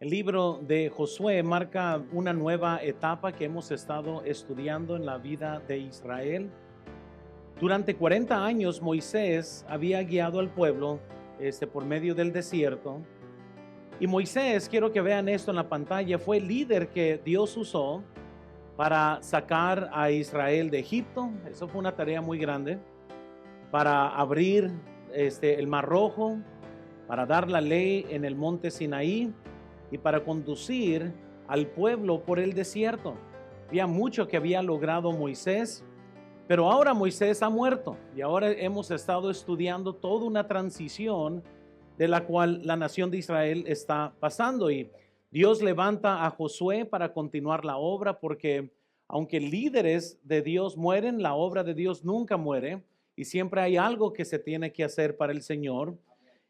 El libro de Josué marca una nueva etapa que hemos estado estudiando en la vida de Israel. Durante 40 años Moisés había guiado al pueblo por medio del desierto. Y Moisés, quiero que vean esto en la pantalla, fue el líder que Dios usó para sacar a Israel de Egipto. Eso fue una tarea muy grande. Para abrir el Mar Rojo, para dar la ley en el monte Sinaí y para conducir al pueblo por el desierto. Había mucho que había logrado Moisés, pero ahora Moisés ha muerto y ahora hemos estado estudiando toda una transición de la cual la nación de Israel está pasando, y Dios levanta a Josué para continuar la obra, porque aunque líderes de Dios mueren, la obra de Dios nunca muere y siempre hay algo que se tiene que hacer para el Señor.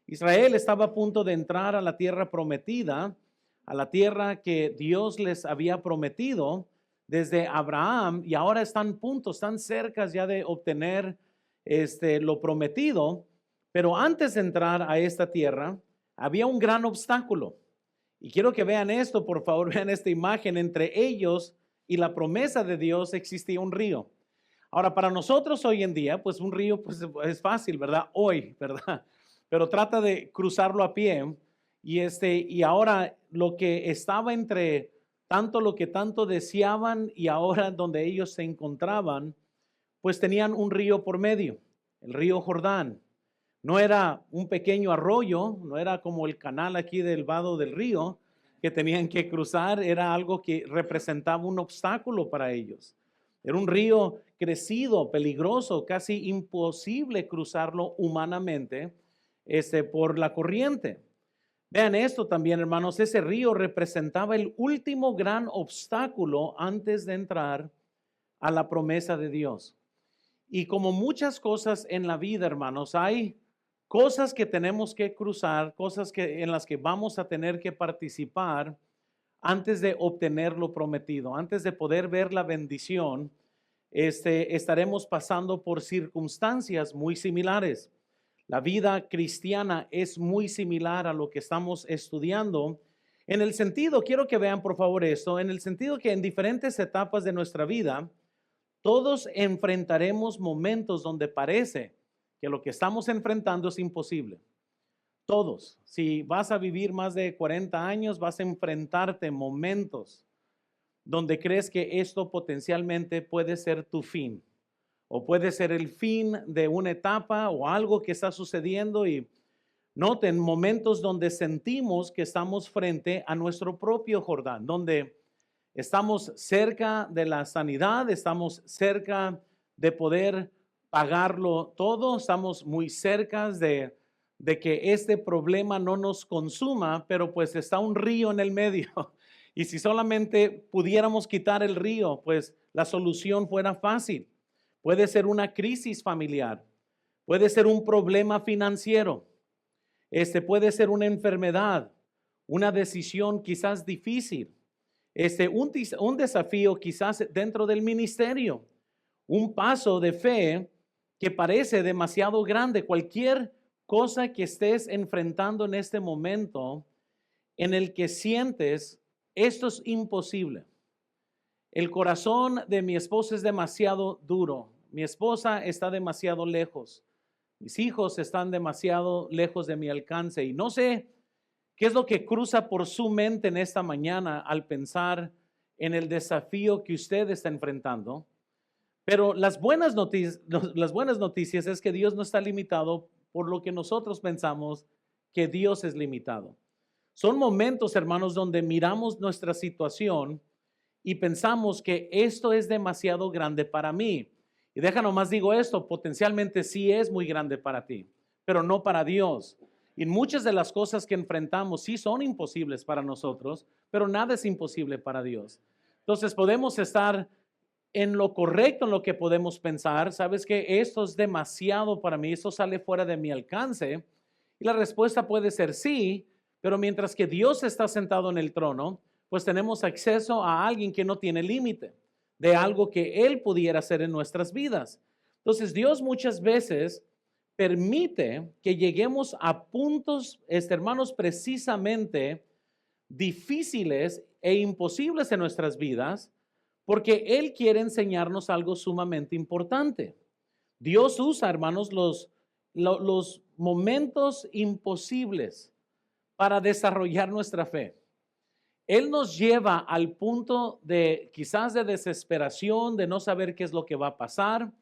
Israel estaba a punto de entrar a la tierra prometida, a la tierra que Dios les había prometido desde Abraham, y ahora están están cerca ya de obtener lo prometido. Pero antes de entrar a esta tierra, había un gran obstáculo. Y quiero que vean esto, por favor, vean esta imagen. Entre ellos y la promesa de Dios existía un río. Ahora, para nosotros hoy en día, pues un río pues, es fácil, ¿verdad? Hoy, ¿verdad? Pero trata de cruzarlo a pie. Y ahora lo que estaba entre tanto lo que tanto deseaban y ahora donde ellos se encontraban, pues tenían un río por medio, el río Jordán. No era un pequeño arroyo, no era como el canal aquí del vado del río que tenían que cruzar, era algo que representaba un obstáculo para ellos. Era un río crecido, peligroso, casi imposible cruzarlo humanamente por la corriente. Vean esto también, hermanos, ese río representaba el último gran obstáculo antes de entrar a la promesa de Dios. Y como muchas cosas en la vida, hermanos, hay cosas que tenemos que cruzar, en las que vamos a tener que participar antes de obtener lo prometido, antes de poder ver la bendición. Estaremos pasando por circunstancias muy similares. La vida cristiana es muy similar a lo que estamos estudiando, en el sentido, quiero que vean por favor esto, en el sentido que en diferentes etapas de nuestra vida, todos enfrentaremos momentos donde parece que lo que estamos enfrentando es imposible. Todos. Si vas a vivir más de 40 años, vas a enfrentarte momentos donde crees que esto potencialmente puede ser tu fin, o puede ser el fin de una etapa o algo que está sucediendo. Y noten momentos donde sentimos que estamos frente a nuestro propio Jordán, donde estamos cerca de la sanidad, estamos cerca de poder pagarlo todo, estamos muy cerca de que este problema no nos consuma, pero pues está un río en el medio. Y si solamente pudiéramos quitar el río, pues la solución fuera fácil. Puede ser una crisis familiar, puede ser un problema financiero, puede ser una enfermedad, una decisión quizás difícil, un desafío quizás dentro del ministerio, un paso de fe que parece demasiado grande. Cualquier cosa que estés enfrentando en este momento en el que sientes esto es imposible. El corazón de mi esposa es demasiado duro. Mi esposa está demasiado lejos. Mis hijos están demasiado lejos de mi alcance. Y no sé qué es lo que cruza por su mente en esta mañana al pensar en el desafío que usted está enfrentando. Pero las buenas noticias es que Dios no está limitado por lo que nosotros pensamos que Dios es limitado. Son momentos, hermanos, donde miramos nuestra situación y pensamos que esto es demasiado grande para mí. Y deja nomás digo esto, potencialmente sí es muy grande para ti, pero no para Dios. Y muchas de las cosas que enfrentamos sí son imposibles para nosotros, pero nada es imposible para Dios. Entonces podemos estar en lo correcto, en lo que podemos pensar. Sabes que esto es demasiado para mí, esto sale fuera de mi alcance. Y la respuesta puede ser sí, pero mientras que Dios está sentado en el trono, pues tenemos acceso a alguien que no tiene límite de algo que Él pudiera hacer en nuestras vidas. Entonces Dios muchas veces permite que lleguemos a puntos, hermanos, precisamente difíciles e imposibles en nuestras vidas, porque Él quiere enseñarnos algo sumamente importante. Dios usa, hermanos, los momentos imposibles para desarrollar nuestra fe. Él nos lleva al punto de quizás de desesperación, de no saber qué es lo que va a pasar,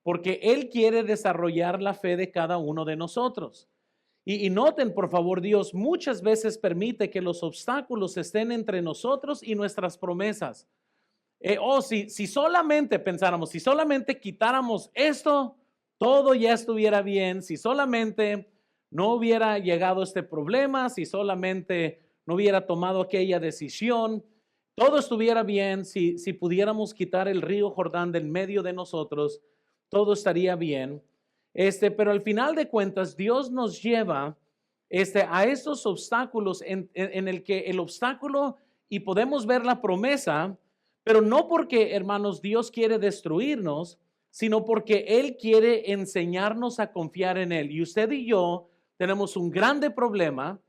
porque Él quiere desarrollar la fe de cada uno de nosotros. Y noten, por favor, Dios muchas veces permite que los obstáculos estén entre nosotros y nuestras promesas. Si solamente pensáramos, si solamente quitáramos esto, todo ya estuviera bien. Si solamente no hubiera llegado este problema, si solamente no hubiera tomado aquella decisión, todo estuviera bien. Si pudiéramos quitar el río Jordán del medio de nosotros, todo estaría bien. Pero al final de cuentas, Dios nos lleva a esos obstáculos en el que el obstáculo, y podemos ver la promesa, pero no porque, hermanos, Dios quiere destruirnos, sino porque Él quiere enseñarnos a confiar en Él. Y usted y yo tenemos un grande problema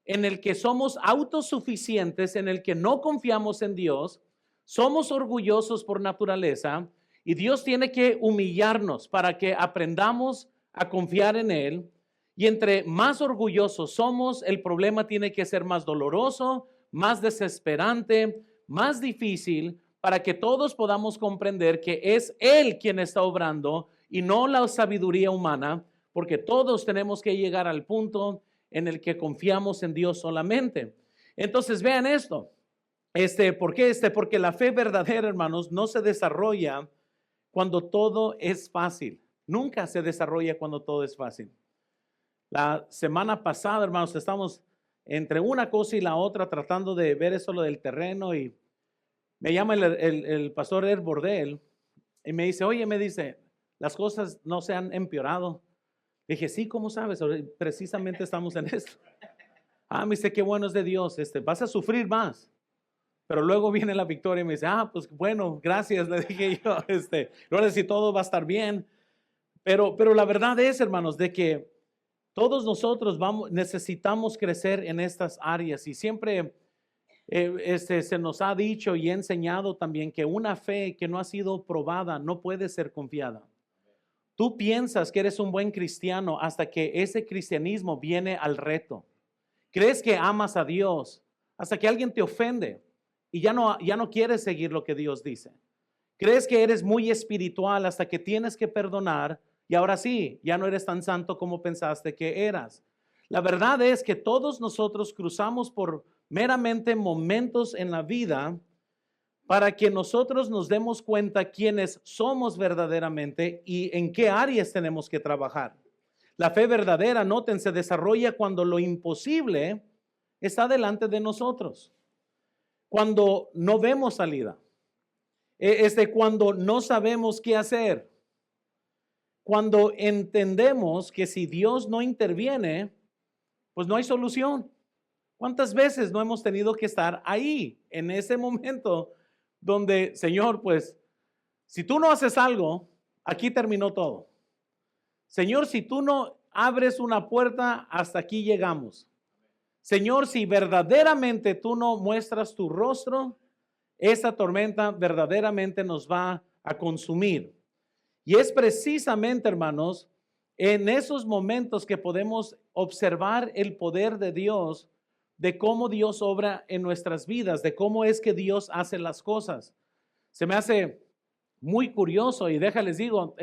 en el que somos autosuficientes, en el que no confiamos en Dios, somos orgullosos por naturaleza, y Dios tiene que humillarnos para que aprendamos a confiar en Él. Y entre más orgullosos somos, el problema tiene que ser más doloroso, más desesperante, más difícil, para que todos podamos comprender que es Él quien está obrando y no la sabiduría humana, porque todos tenemos que llegar al punto en el que confiamos en Dios solamente. Entonces vean esto. ¿Por qué? Porque la fe verdadera, hermanos, no se desarrolla cuando todo es fácil. Nunca se desarrolla cuando todo es fácil. La semana pasada, hermanos, estamos entre una cosa y la otra tratando de ver eso lo del terreno, y me llama el pastor Ed Bordel y me dice, oye, las cosas no se han empeorado. Dije, sí, ¿cómo sabes? Precisamente estamos en esto. Me dice, qué bueno es de Dios, vas a sufrir más. Pero luego viene la victoria y me dice, pues bueno, gracias, le dije yo, ahora sí todo va a estar bien. Pero la verdad es, hermanos, de que todos nosotros necesitamos crecer en estas áreas, y siempre se nos ha dicho y enseñado también que una fe que no ha sido probada no puede ser confiada. Tú piensas que eres un buen cristiano hasta que ese cristianismo viene al reto. Crees que amas a Dios hasta que alguien te ofende y ya no quieres seguir lo que Dios dice. Crees que eres muy espiritual hasta que tienes que perdonar y ahora sí, ya no eres tan santo como pensaste que eras. La verdad es que todos nosotros cruzamos por meramente momentos en la vida para que nosotros nos demos cuenta quiénes somos verdaderamente y en qué áreas tenemos que trabajar. La fe verdadera, noten, se desarrolla cuando lo imposible está delante de nosotros, cuando no vemos salida, cuando no sabemos qué hacer, cuando entendemos que si Dios no interviene, pues no hay solución. ¿Cuántas veces no hemos tenido que estar ahí, en ese momento donde, Señor, pues, si tú no haces algo, aquí terminó todo? Señor, si tú no abres una puerta, hasta aquí llegamos. Señor, si verdaderamente tú no muestras tu rostro, esa tormenta verdaderamente nos va a consumir. Y es precisamente, hermanos, en esos momentos que podemos observar el poder de Dios, de cómo Dios obra en nuestras vidas, de cómo es que Dios hace las cosas. Se me hace muy curioso, y déjales digo,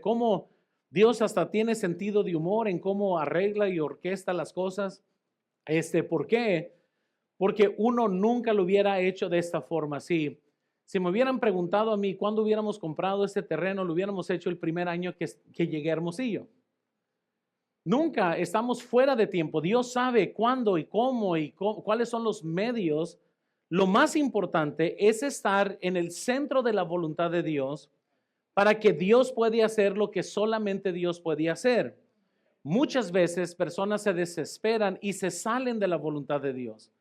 cómo Dios hasta tiene sentido de humor en cómo arregla y orquesta las cosas. ¿Por qué? Porque uno nunca lo hubiera hecho de esta forma. Si me hubieran preguntado a mí cuándo hubiéramos comprado este terreno, lo hubiéramos hecho el primer año que llegué a Hermosillo. Nunca estamos fuera de tiempo. Dios sabe cuándo y cómo cuáles son los medios. Lo más importante es estar en el centro de la voluntad de Dios para que Dios pueda hacer lo que solamente Dios puede hacer. Muchas veces personas se desesperan y se salen de la voluntad de Dios,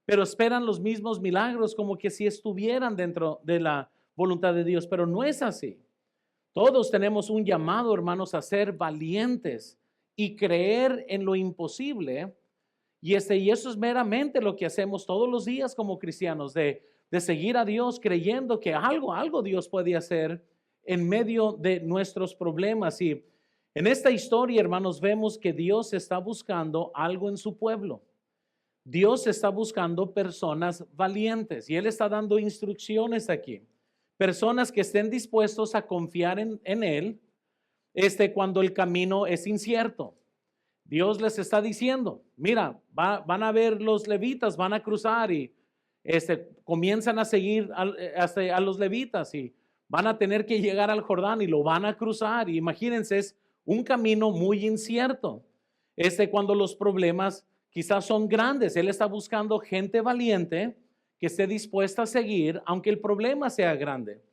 pero esperan los mismos milagros como que si estuvieran dentro de la voluntad de Dios, pero no es así. Todos tenemos un llamado, hermanos, a ser valientes y creer en lo imposible Y eso es meramente lo que hacemos todos los días como cristianos, de seguir a Dios creyendo que algo Dios puede hacer en medio de nuestros problemas. Y en esta historia, hermanos, vemos que Dios está buscando algo en su pueblo. Dios está buscando personas valientes y Él está dando instrucciones aquí. Personas que estén dispuestos a confiar en Él cuando el camino es incierto. Dios les está diciendo, mira, van a ver los levitas, van a cruzar y comienzan a seguir a los levitas y van a tener que llegar al Jordán y lo van a cruzar. Y imagínense, es un camino muy incierto. Cuando los problemas quizás son grandes, Él está buscando gente valiente que esté dispuesta a seguir, aunque el problema sea grande.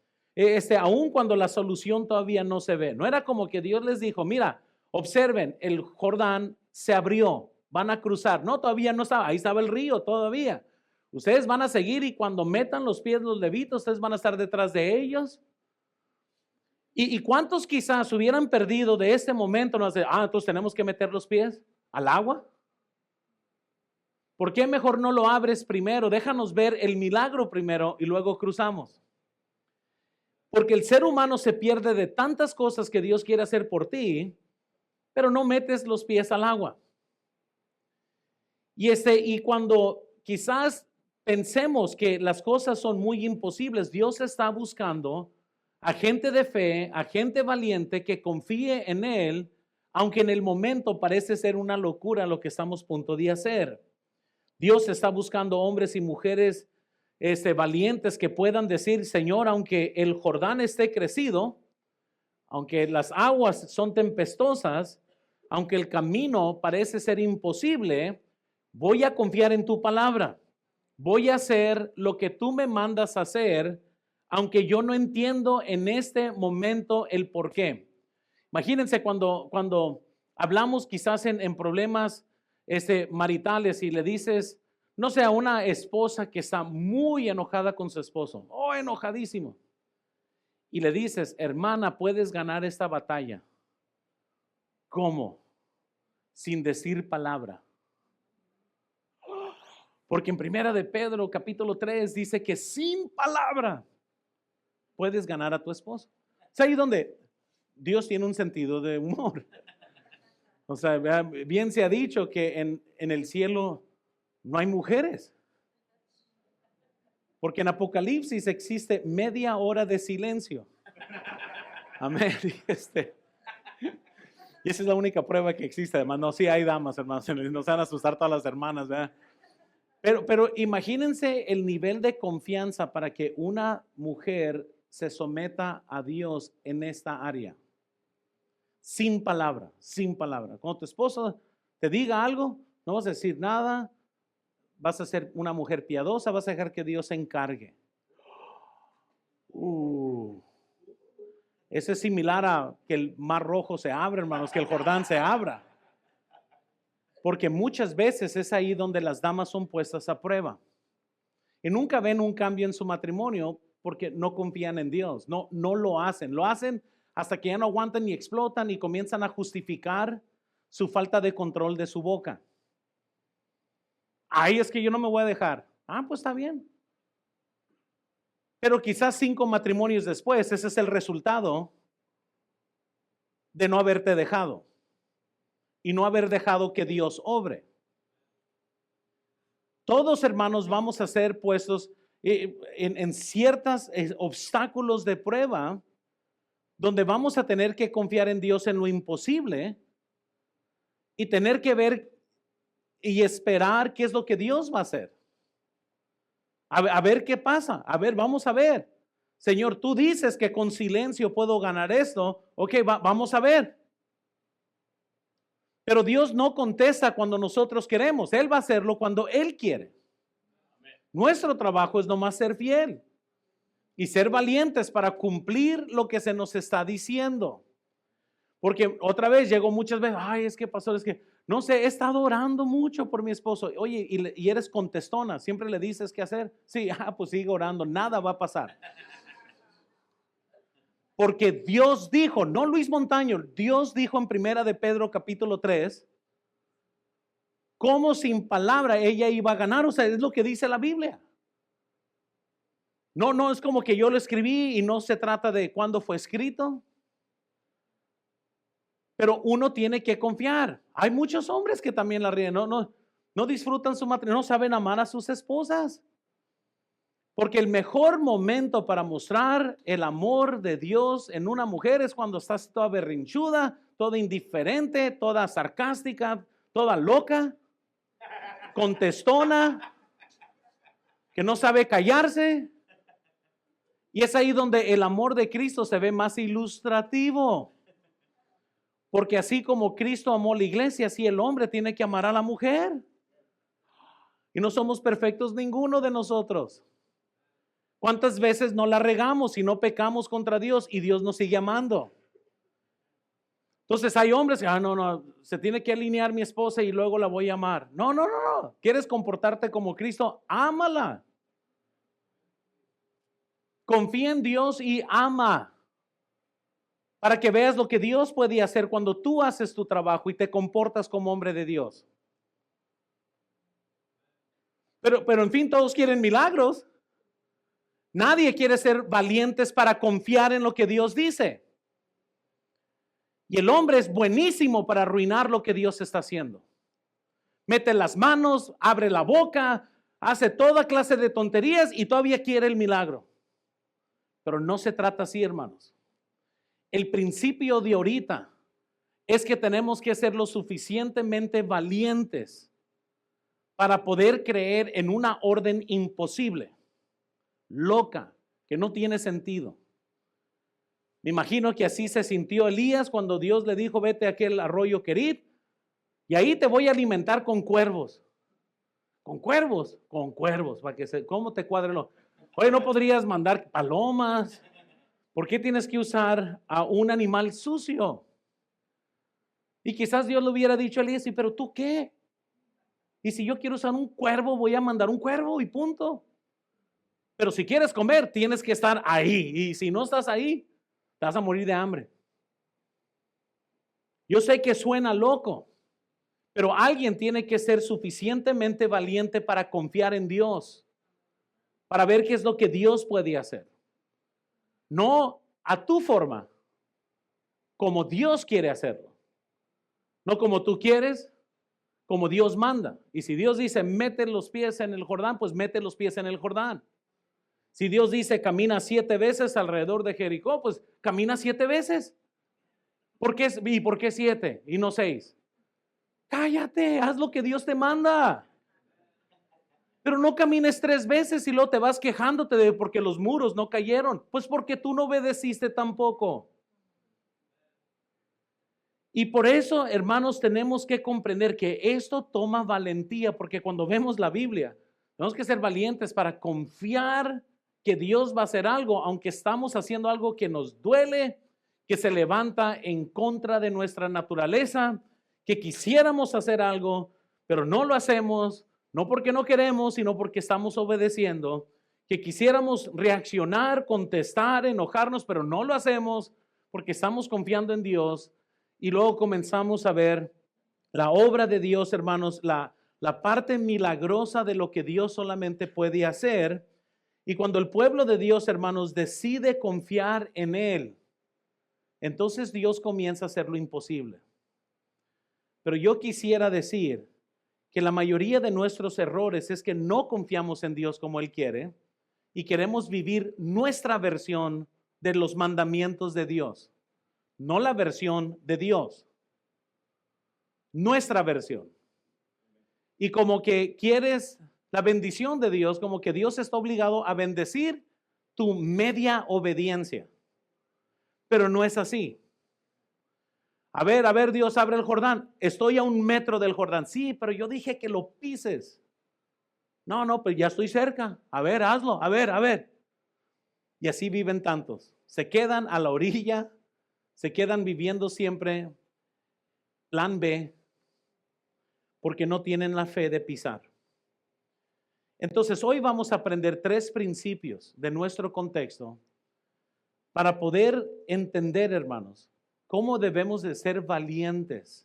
Aun cuando la solución todavía no se ve. No era como que Dios les dijo, mira, observen, el Jordán se abrió, van a cruzar. No, todavía no estaba, ahí estaba el río todavía. Ustedes van a seguir y cuando metan los pies los levitas, ustedes van a estar detrás de ellos. ¿Y cuántos quizás hubieran perdido de este momento? Entonces tenemos que meter los pies al agua. ¿Por qué mejor no lo abres primero? Déjanos ver el milagro primero y luego cruzamos. Porque el ser humano se pierde de tantas cosas que Dios quiere hacer por ti, pero no metes los pies al agua. Y cuando quizás pensemos que las cosas son muy imposibles, Dios está buscando a gente de fe, a gente valiente que confíe en Él, aunque en el momento parece ser una locura lo que estamos a punto de hacer. Dios está buscando hombres y mujeres valientes que puedan decir, Señor, aunque el Jordán esté crecido, aunque las aguas son tempestuosas, aunque el camino parece ser imposible, voy a confiar en tu palabra. Voy a hacer lo que tú me mandas a hacer, aunque yo no entiendo en este momento el por qué. Imagínense cuando hablamos quizás en problemas maritales y le dices, no sé, a una esposa que está muy enojada con su esposo, enojadísimo, y le dices, hermana, puedes ganar esta batalla. ¿Cómo? Sin decir palabra. Porque en Primera de Pedro, capítulo 3, dice que sin palabra puedes ganar a tu esposo. Es ahí donde Dios tiene un sentido de humor. O sea, bien se ha dicho que en el cielo no hay mujeres. Porque en Apocalipsis existe media hora de silencio. Amén. Y esa es la única prueba que existe. Además, no, sí hay damas, hermanos. Nos van a asustar todas las hermanas, ¿verdad? Pero imagínense el nivel de confianza para que una mujer se someta a Dios en esta área. Sin palabra, sin palabra. Cuando tu esposo te diga algo, no vas a decir nada. Vas a ser una mujer piadosa, vas a dejar que Dios se encargue. Eso es similar a que el Mar Rojo se abra, hermanos, que el Jordán se abra. Porque muchas veces es ahí donde las damas son puestas a prueba. Y nunca ven un cambio en su matrimonio porque no confían en Dios. No lo hacen. Lo hacen hasta que ya no aguantan y explotan y comienzan a justificar su falta de control de su boca. Ay, es que yo no me voy a dejar. Pues está bien. Pero quizás 5 matrimonios después, ese es el resultado de no haberte dejado y no haber dejado que Dios obre. Todos, hermanos, vamos a ser puestos en ciertos obstáculos de prueba donde vamos a tener que confiar en Dios en lo imposible y tener que ver y esperar qué es lo que Dios va a hacer. A ver qué pasa. Vamos a ver. Señor, tú dices que con silencio puedo ganar esto. Ok, vamos a ver. Pero Dios no contesta cuando nosotros queremos. Él va a hacerlo cuando Él quiere. Nuestro trabajo es nomás ser fiel y ser valientes para cumplir lo que se nos está diciendo. Porque otra vez llegó muchas veces, es que pastor, es que no sé, he estado orando mucho por mi esposo. Oye, y eres contestona, siempre le dices qué hacer. Sí, pues sigue orando, nada va a pasar. Porque Dios dijo, no Luis Montaño, Dios dijo en Primera de Pedro capítulo 3, cómo sin palabra ella iba a ganar. O sea, es lo que dice la Biblia. No es como que yo lo escribí y no se trata de cuándo fue escrito. Pero uno tiene que confiar. Hay muchos hombres que también la ríen, no disfrutan su matrimonio, no saben amar a sus esposas. Porque el mejor momento para mostrar el amor de Dios en una mujer es cuando estás toda berrinchuda, toda indiferente, toda sarcástica, toda loca, contestona, que no sabe callarse. Y es ahí donde el amor de Cristo se ve más ilustrativo. Porque así como Cristo amó la iglesia, así el hombre tiene que amar a la mujer. Y no somos perfectos ninguno de nosotros. ¿Cuántas veces no la regamos y no pecamos contra Dios y Dios nos sigue amando? Entonces hay hombres que, no, se tiene que alinear mi esposa y luego la voy a amar. No. ¿Quieres comportarte como Cristo? Ámala. Confía en Dios y ama. Para que veas lo que Dios puede hacer cuando tú haces tu trabajo y te comportas como hombre de Dios. Pero en fin, todos quieren milagros. Nadie quiere ser valientes para confiar en lo que Dios dice. Y el hombre es buenísimo para arruinar lo que Dios está haciendo. Mete las manos, abre la boca, hace toda clase de tonterías y todavía quiere el milagro. Pero no se trata así, hermanos. El principio de ahorita es que tenemos que ser lo suficientemente valientes para poder creer en una orden imposible, loca, que no tiene sentido. Me imagino que así se sintió Elías cuando Dios le dijo, vete a aquel arroyo Querit y ahí te voy a alimentar con cuervos. Con cuervos, para que ¿cómo te cuadre lo? Oye, ¿no podrías mandar palomas? ¿Por qué tienes que usar a un animal sucio? Y quizás Dios le hubiera dicho a Elías, pero ¿tú qué? Y si yo quiero usar un cuervo, voy a mandar un cuervo y punto. Pero si quieres comer, tienes que estar ahí. Y si no estás ahí, te vas a morir de hambre. Yo sé que suena loco, pero alguien tiene que ser suficientemente valiente para confiar en Dios, para ver qué es lo que Dios puede hacer. No a tu forma, como Dios quiere hacerlo. No como tú quieres, como Dios manda. Y si Dios dice, mete los pies en el Jordán, pues mete los pies en el Jordán. Si Dios dice, camina 7 veces alrededor de Jericó, pues camina 7 veces. ¿Y por qué 7 y no 6? Cállate, haz lo que Dios te manda. Pero no camines 3 veces y luego te vas quejándote de porque los muros no cayeron. Pues porque tú no obedeciste tampoco. Y por eso, hermanos, tenemos que comprender que esto toma valentía, porque cuando vemos la Biblia, tenemos que ser valientes para confiar que Dios va a hacer algo, aunque estamos haciendo algo que nos duele, que se levanta en contra de nuestra naturaleza, que quisiéramos hacer algo, pero no lo hacemos, no porque no queremos, sino porque estamos obedeciendo, que quisiéramos reaccionar, contestar, enojarnos, pero no lo hacemos porque estamos confiando en Dios. Y luego comenzamos a ver la obra de Dios, hermanos, la parte milagrosa de lo que Dios solamente puede hacer. Y cuando el pueblo de Dios, hermanos, decide confiar en Él, entonces Dios comienza a hacer lo imposible. Pero yo quisiera decir que la mayoría de nuestros errores es que no confiamos en Dios como Él quiere y queremos vivir nuestra versión de los mandamientos de Dios. No la versión de Dios, nuestra versión. Y como que quieres la bendición de Dios, como que Dios está obligado a bendecir tu media obediencia. Pero no es así. A ver, Dios, abre el Jordán. Estoy a 1 metro del Jordán. Sí, pero yo dije que lo pises. No, pues ya estoy cerca. A ver, hazlo, a ver. Y así viven tantos. Se quedan a la orilla. Se quedan viviendo siempre plan B porque no tienen la fe de pisar. Entonces hoy vamos a aprender 3 principios de nuestro contexto para poder entender, hermanos, cómo debemos de ser valientes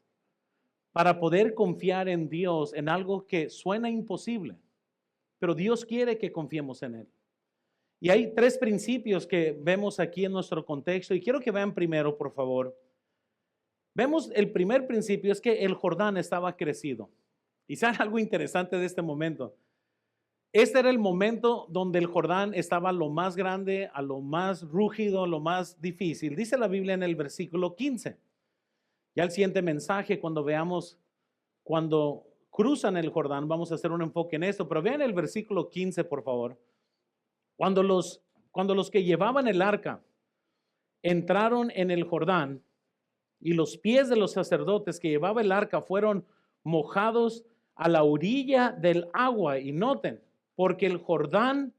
para poder confiar en Dios en algo que suena imposible, pero Dios quiere que confiemos en Él. Y hay tres principios que vemos aquí en nuestro contexto y quiero que vean primero, por favor. Vemos el primer principio es que el Jordán estaba crecido. Y saben algo interesante de este momento. Este era el momento donde el Jordán estaba a lo más grande, a lo más rúgido, a lo más difícil. Dice la Biblia en el versículo 15. Ya el siguiente mensaje, cuando veamos, cuando cruzan el Jordán, vamos a hacer un enfoque en esto, pero vean el versículo 15, por favor. Cuando los que llevaban el arca entraron en el Jordán y los pies de los sacerdotes que llevaba el arca fueron mojados a la orilla del agua, y noten, porque el Jordán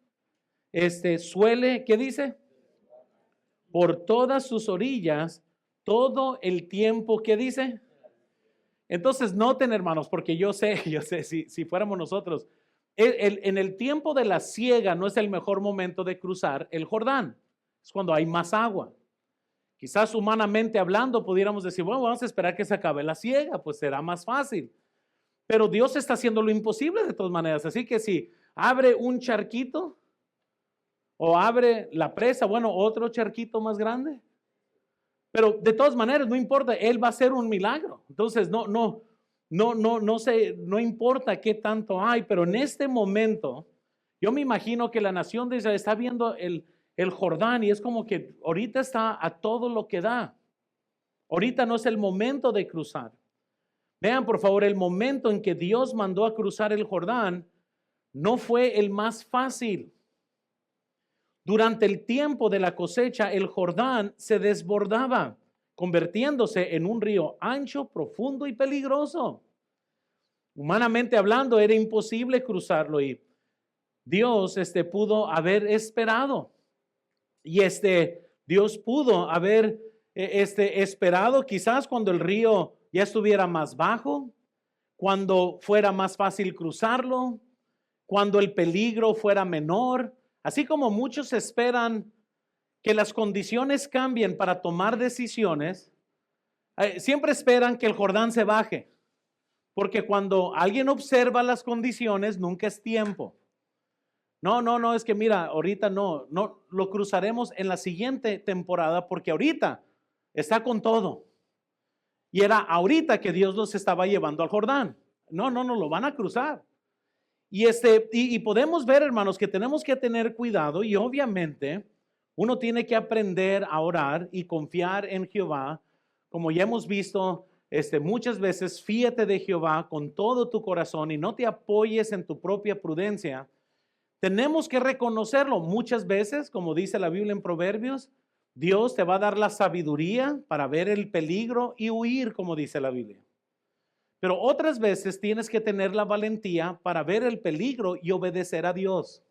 suele, ¿qué dice? Por todas sus orillas, todo el tiempo, ¿qué dice? Entonces noten, hermanos, porque yo sé, si fuéramos nosotros, en el tiempo de la siega no es el mejor momento de cruzar el Jordán, es cuando hay más agua. Quizás humanamente hablando pudiéramos decir, bueno, vamos a esperar que se acabe la siega, pues será más fácil. Pero Dios está haciendo lo imposible de todas maneras. Así que si abre un charquito o abre la presa, bueno, otro charquito más grande. Pero de todas maneras, no importa, Él va a hacer un milagro. Entonces, no importa qué tanto hay, pero en este momento, yo me imagino que la nación de Israel está viendo el Jordán y es como que ahorita está a todo lo que da. Ahorita no es el momento de cruzar. Vean, por favor, el momento en que Dios mandó a cruzar el Jordán no fue el más fácil. Durante el tiempo de la cosecha, el Jordán se desbordaba, convirtiéndose en un río ancho, profundo y peligroso. Humanamente hablando, era imposible cruzarlo y Dios pudo haber esperado. Y Dios pudo haber esperado quizás cuando el río ya estuviera más bajo, cuando fuera más fácil cruzarlo, cuando el peligro fuera menor. Así como muchos esperan que las condiciones cambien para tomar decisiones, siempre esperan que el Jordán se baje, porque cuando alguien observa las condiciones, nunca es tiempo. No, es que mira, ahorita no lo cruzaremos en la siguiente temporada porque ahorita está con todo. Y era ahorita que Dios los estaba llevando al Jordán. No, lo van a cruzar. Y podemos ver, hermanos, que tenemos que tener cuidado y obviamente uno tiene que aprender a orar y confiar en Jehová. Como ya hemos visto muchas veces, fíate de Jehová con todo tu corazón y no te apoyes en tu propia prudencia. Tenemos que reconocerlo muchas veces, como dice la Biblia en Proverbios, Dios te va a dar la sabiduría para ver el peligro y huir, como dice la Biblia. Pero otras veces tienes que tener la valentía para ver el peligro y obedecer a Dios.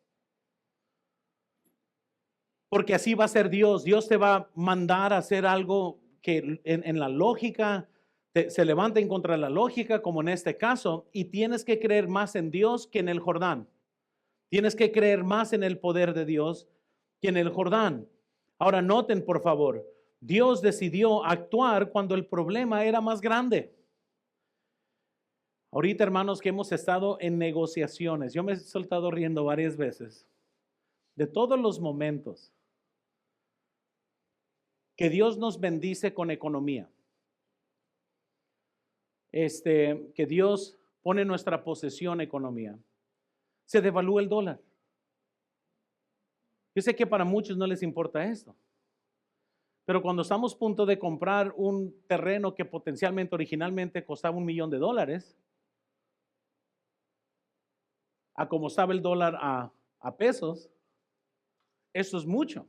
Porque así va a ser Dios. Dios te va a mandar a hacer algo que en la lógica se levanta en contra de la lógica, como en este caso, y tienes que creer más en Dios que en el Jordán. Tienes que creer más en el poder de Dios que en el Jordán. Ahora noten, por favor, Dios decidió actuar cuando el problema era más grande. Ahorita, hermanos, que hemos estado en negociaciones, yo me he soltado riendo varias veces de todos los momentos que Dios nos bendice con economía. Que Dios pone en nuestra posesión economía. Se devalúa el dólar. Yo sé que para muchos no les importa esto. Pero cuando estamos a punto de comprar un terreno que potencialmente originalmente costaba $1,000,000, a como estaba el dólar a pesos, eso es mucho.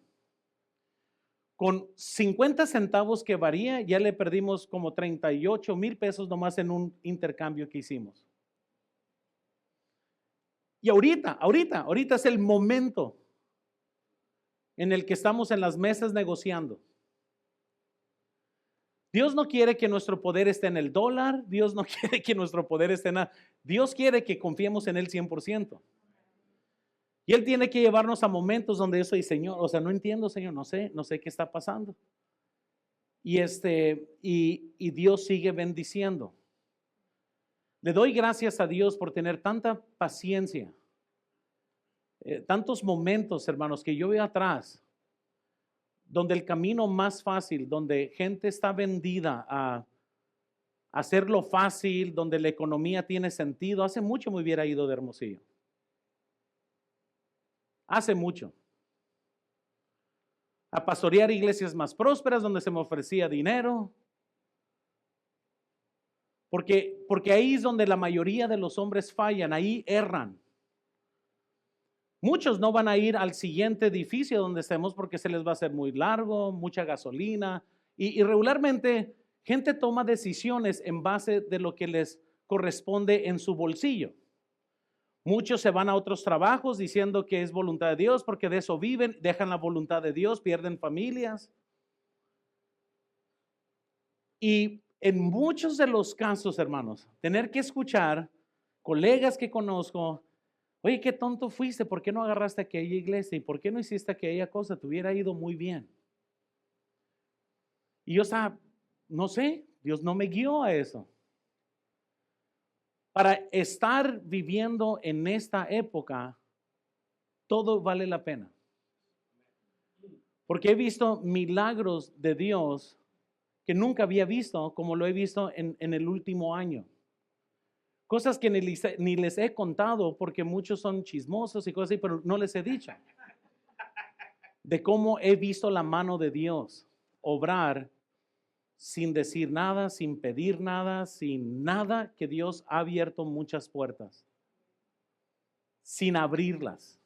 Con 50 centavos que varía, ya le perdimos como 38,000 pesos nomás en un intercambio que hicimos. Y ahorita es el momento en el que estamos en las mesas negociando. Dios no quiere que nuestro poder esté en el dólar, Dios no quiere que nuestro poder esté en nada. Dios quiere que confiemos en Él 100%. Y Él tiene que llevarnos a momentos donde yo soy, Señor, o sea, no entiendo, Señor, no sé qué está pasando. Y Dios sigue bendiciendo. Le doy gracias a Dios por tener tanta paciencia, tantos momentos, hermanos, que yo veo atrás, donde el camino más fácil, donde gente está vendida a hacerlo fácil, donde la economía tiene sentido. Hace mucho me hubiera ido de Hermosillo. Hace mucho. A pastorear iglesias más prósperas donde se me ofrecía dinero. Porque ahí es donde la mayoría de los hombres fallan, ahí erran. Muchos no van a ir al siguiente edificio donde estemos porque se les va a hacer muy largo, mucha gasolina. Y regularmente gente toma decisiones en base de lo que les corresponde en su bolsillo. Muchos se van a otros trabajos diciendo que es voluntad de Dios porque de eso viven, dejan la voluntad de Dios, pierden familias. Y en muchos de los casos, hermanos, tener que escuchar colegas que conozco, oye, qué tonto fuiste, ¿por qué no agarraste aquella iglesia? ¿Y por qué no hiciste aquella cosa? Te hubiera ido muy bien. Y yo estaba, no sé, Dios no me guió a eso. Para estar viviendo en esta época, todo vale la pena. Porque he visto milagros de Dios que nunca había visto como lo he visto en el último año. Cosas que ni les he contado porque muchos son chismosos y cosas así, pero no les he dicho. De cómo he visto la mano de Dios obrar sin decir nada, sin pedir nada, sin nada, que Dios ha abierto muchas puertas, sin abrirlas.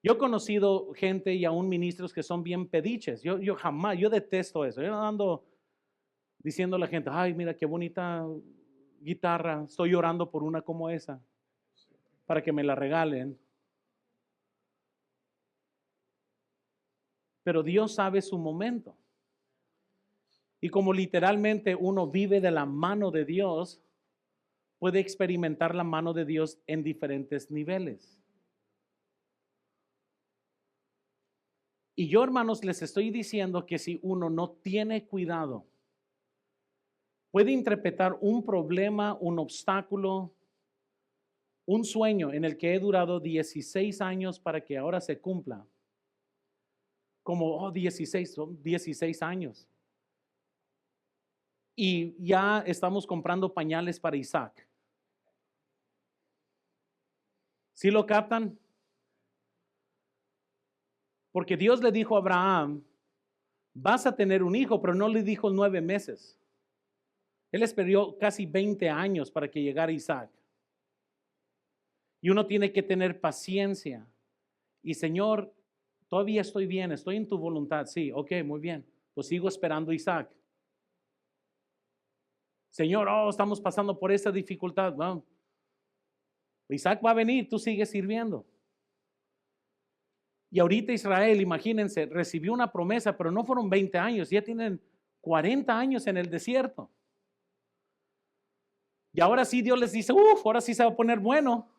Yo he conocido gente y aún ministros que son bien pediches. Yo detesto eso. Yo no ando diciendo a la gente, ay, mira qué bonita guitarra, estoy llorando por una como esa, para que me la regalen. Pero Dios sabe su momento. Y como literalmente uno vive de la mano de Dios, puede experimentar la mano de Dios en diferentes niveles. Y yo, hermanos, les estoy diciendo que si uno no tiene cuidado, puede interpretar un problema, un obstáculo, un sueño en el que he durado 16 años para que ahora se cumpla. Como, 16, son 16 años. Y ya estamos comprando pañales para Isaac. ¿Sí lo captan? Porque Dios le dijo a Abraham, vas a tener un hijo, pero no le dijo 9 meses. Él esperó casi 20 años para que llegara Isaac. Y uno tiene que tener paciencia. Y Señor, todavía estoy bien, estoy en tu voluntad. Sí, ok, muy bien. Pues sigo esperando a Isaac. Señor, estamos pasando por esta dificultad. Bueno, Isaac va a venir, tú sigues sirviendo. Y ahorita Israel, imagínense, recibió una promesa, pero no fueron 20 años, ya tienen 40 años en el desierto. Y ahora sí Dios les dice, ahora sí se va a poner bueno.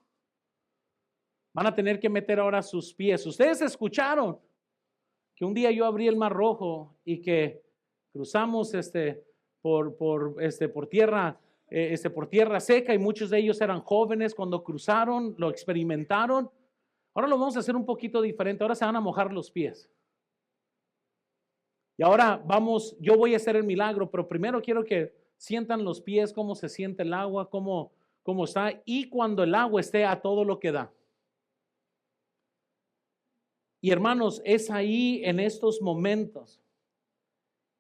Van a tener que meter ahora sus pies. Ustedes escucharon que un día yo abrí el Mar Rojo y que cruzamos por tierra seca, y muchos de ellos eran jóvenes cuando cruzaron, lo experimentaron. Ahora lo vamos a hacer un poquito diferente. Ahora se van a mojar los pies. Y ahora yo voy a hacer el milagro, pero primero quiero que sientan los pies, cómo se siente el agua, cómo está, y cuando el agua esté a todo lo que da. Y hermanos, es ahí en estos momentos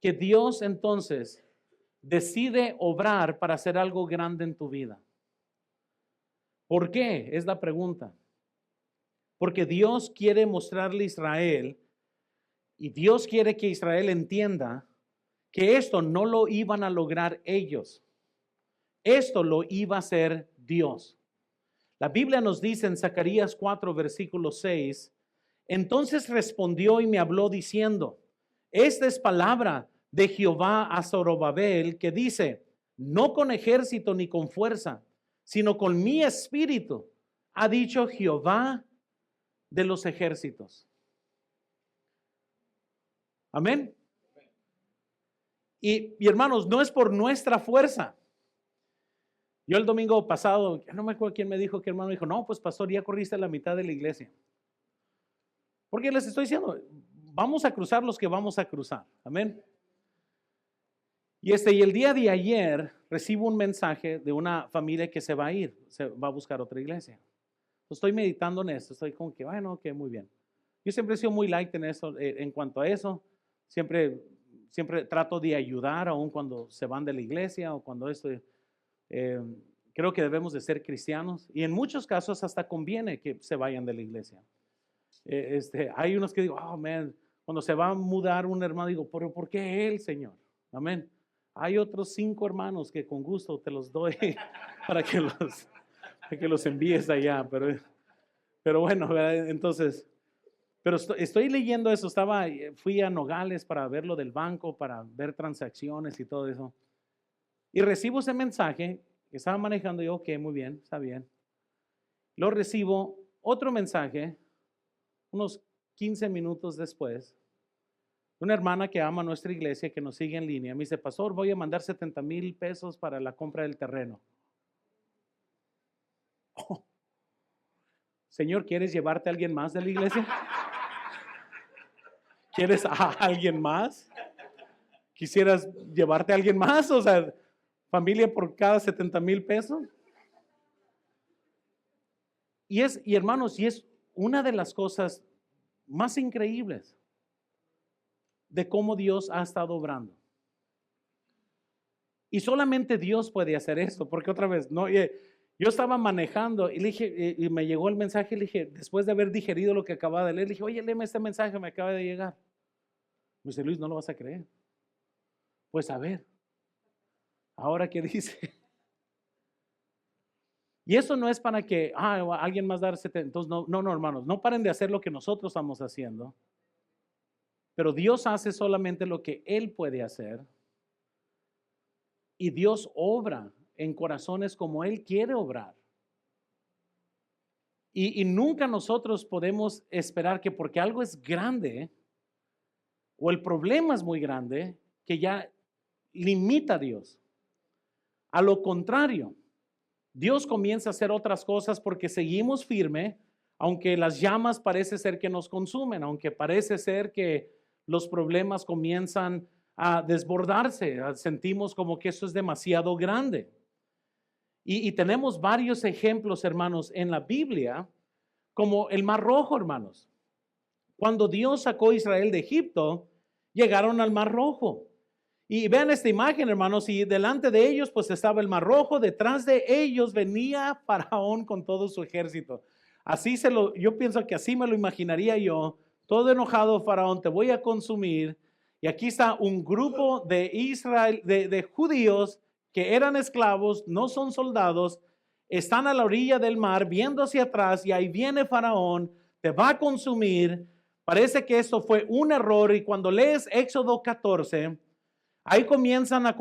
que Dios entonces decide obrar para hacer algo grande en tu vida. ¿Por qué? Es la pregunta. Porque Dios quiere mostrarle a Israel, y Dios quiere que Israel entienda que esto no lo iban a lograr ellos. Esto lo iba a hacer Dios. La Biblia nos dice en Zacarías 4, versículo 6, entonces respondió y me habló diciendo, esta es palabra de Jehová a Zorobabel, que dice, no con ejército ni con fuerza, sino con mi espíritu, ha dicho Jehová de los ejércitos. Amén. Y hermanos, no es por nuestra fuerza, Yo el domingo pasado, no me acuerdo quién me dijo, que hermano dijo, no, pues pastor, ya corriste la mitad de la iglesia. Porque les estoy diciendo, vamos a cruzar los que vamos a cruzar. Amén. Y el día de ayer recibo un mensaje de una familia que se va a ir, se va a buscar otra iglesia. Estoy meditando en esto, estoy como que, bueno, ok, muy bien. Yo siempre he sido muy light en eso, en cuanto a eso. Siempre trato de ayudar aun cuando se van de la iglesia o cuando esto. Creo que debemos de ser cristianos y en muchos casos hasta conviene que se vayan de la iglesia. Hay unos que digo, oh, man, cuando se va a mudar un hermano, digo, pero ¿por qué él, Señor? Amén. Hay otros 5 hermanos que con gusto te los doy para que los envíes allá. Pero bueno, ¿verdad? Entonces, pero estoy leyendo eso. Fui a Nogales para ver lo del banco, para ver transacciones y todo eso. Y recibo ese mensaje que estaba manejando yo, ok, muy bien, está bien. Lo recibo otro mensaje unos 15 minutos después. Una hermana que ama nuestra iglesia, que nos sigue en línea, me dice, pastor, voy a mandar 70,000 pesos para la compra del terreno. Oh, Señor, ¿quieres llevarte a alguien más de la iglesia? ¿Quieres a alguien más? ¿Quisieras llevarte a alguien más? O sea, familia por cada 70,000 pesos. Y hermanos, y es una de las cosas más increíbles de cómo Dios ha estado obrando. Y solamente Dios puede hacer esto, porque otra vez, no, yo estaba manejando y le dije, y me llegó el mensaje, le dije, después de haber digerido lo que acababa de leer, le dije, oye, léeme este mensaje, me acaba de llegar. Me dice, Luis, no lo vas a creer. Pues a ver, ahora qué dice. Y eso no es para que alguien más darse. Entonces, no, hermanos, no paren de hacer lo que nosotros estamos haciendo. Pero Dios hace solamente lo que Él puede hacer. Y Dios obra en corazones como Él quiere obrar. Y nunca nosotros podemos esperar que porque algo es grande o el problema es muy grande, que ya limita a Dios. A lo contrario, Dios comienza a hacer otras cosas porque seguimos firme, aunque las llamas parece ser que nos consumen, aunque parece ser que los problemas comienzan a desbordarse, sentimos como que eso es demasiado grande. Y tenemos varios ejemplos, hermanos, en la Biblia, como el Mar Rojo, hermanos. Cuando Dios sacó a Israel de Egipto, llegaron al Mar Rojo. Y vean esta imagen, hermanos, y delante de ellos pues estaba el Mar Rojo, detrás de ellos venía Faraón con todo su ejército. Yo pienso que así me lo imaginaría yo, todo enojado Faraón, te voy a consumir. Y aquí está un grupo de Israel, de judíos que eran esclavos, no son soldados, están a la orilla del mar viendo hacia atrás y ahí viene Faraón, te va a consumir. Parece que esto fue un error y cuando lees Éxodo 14, ahí comienzan a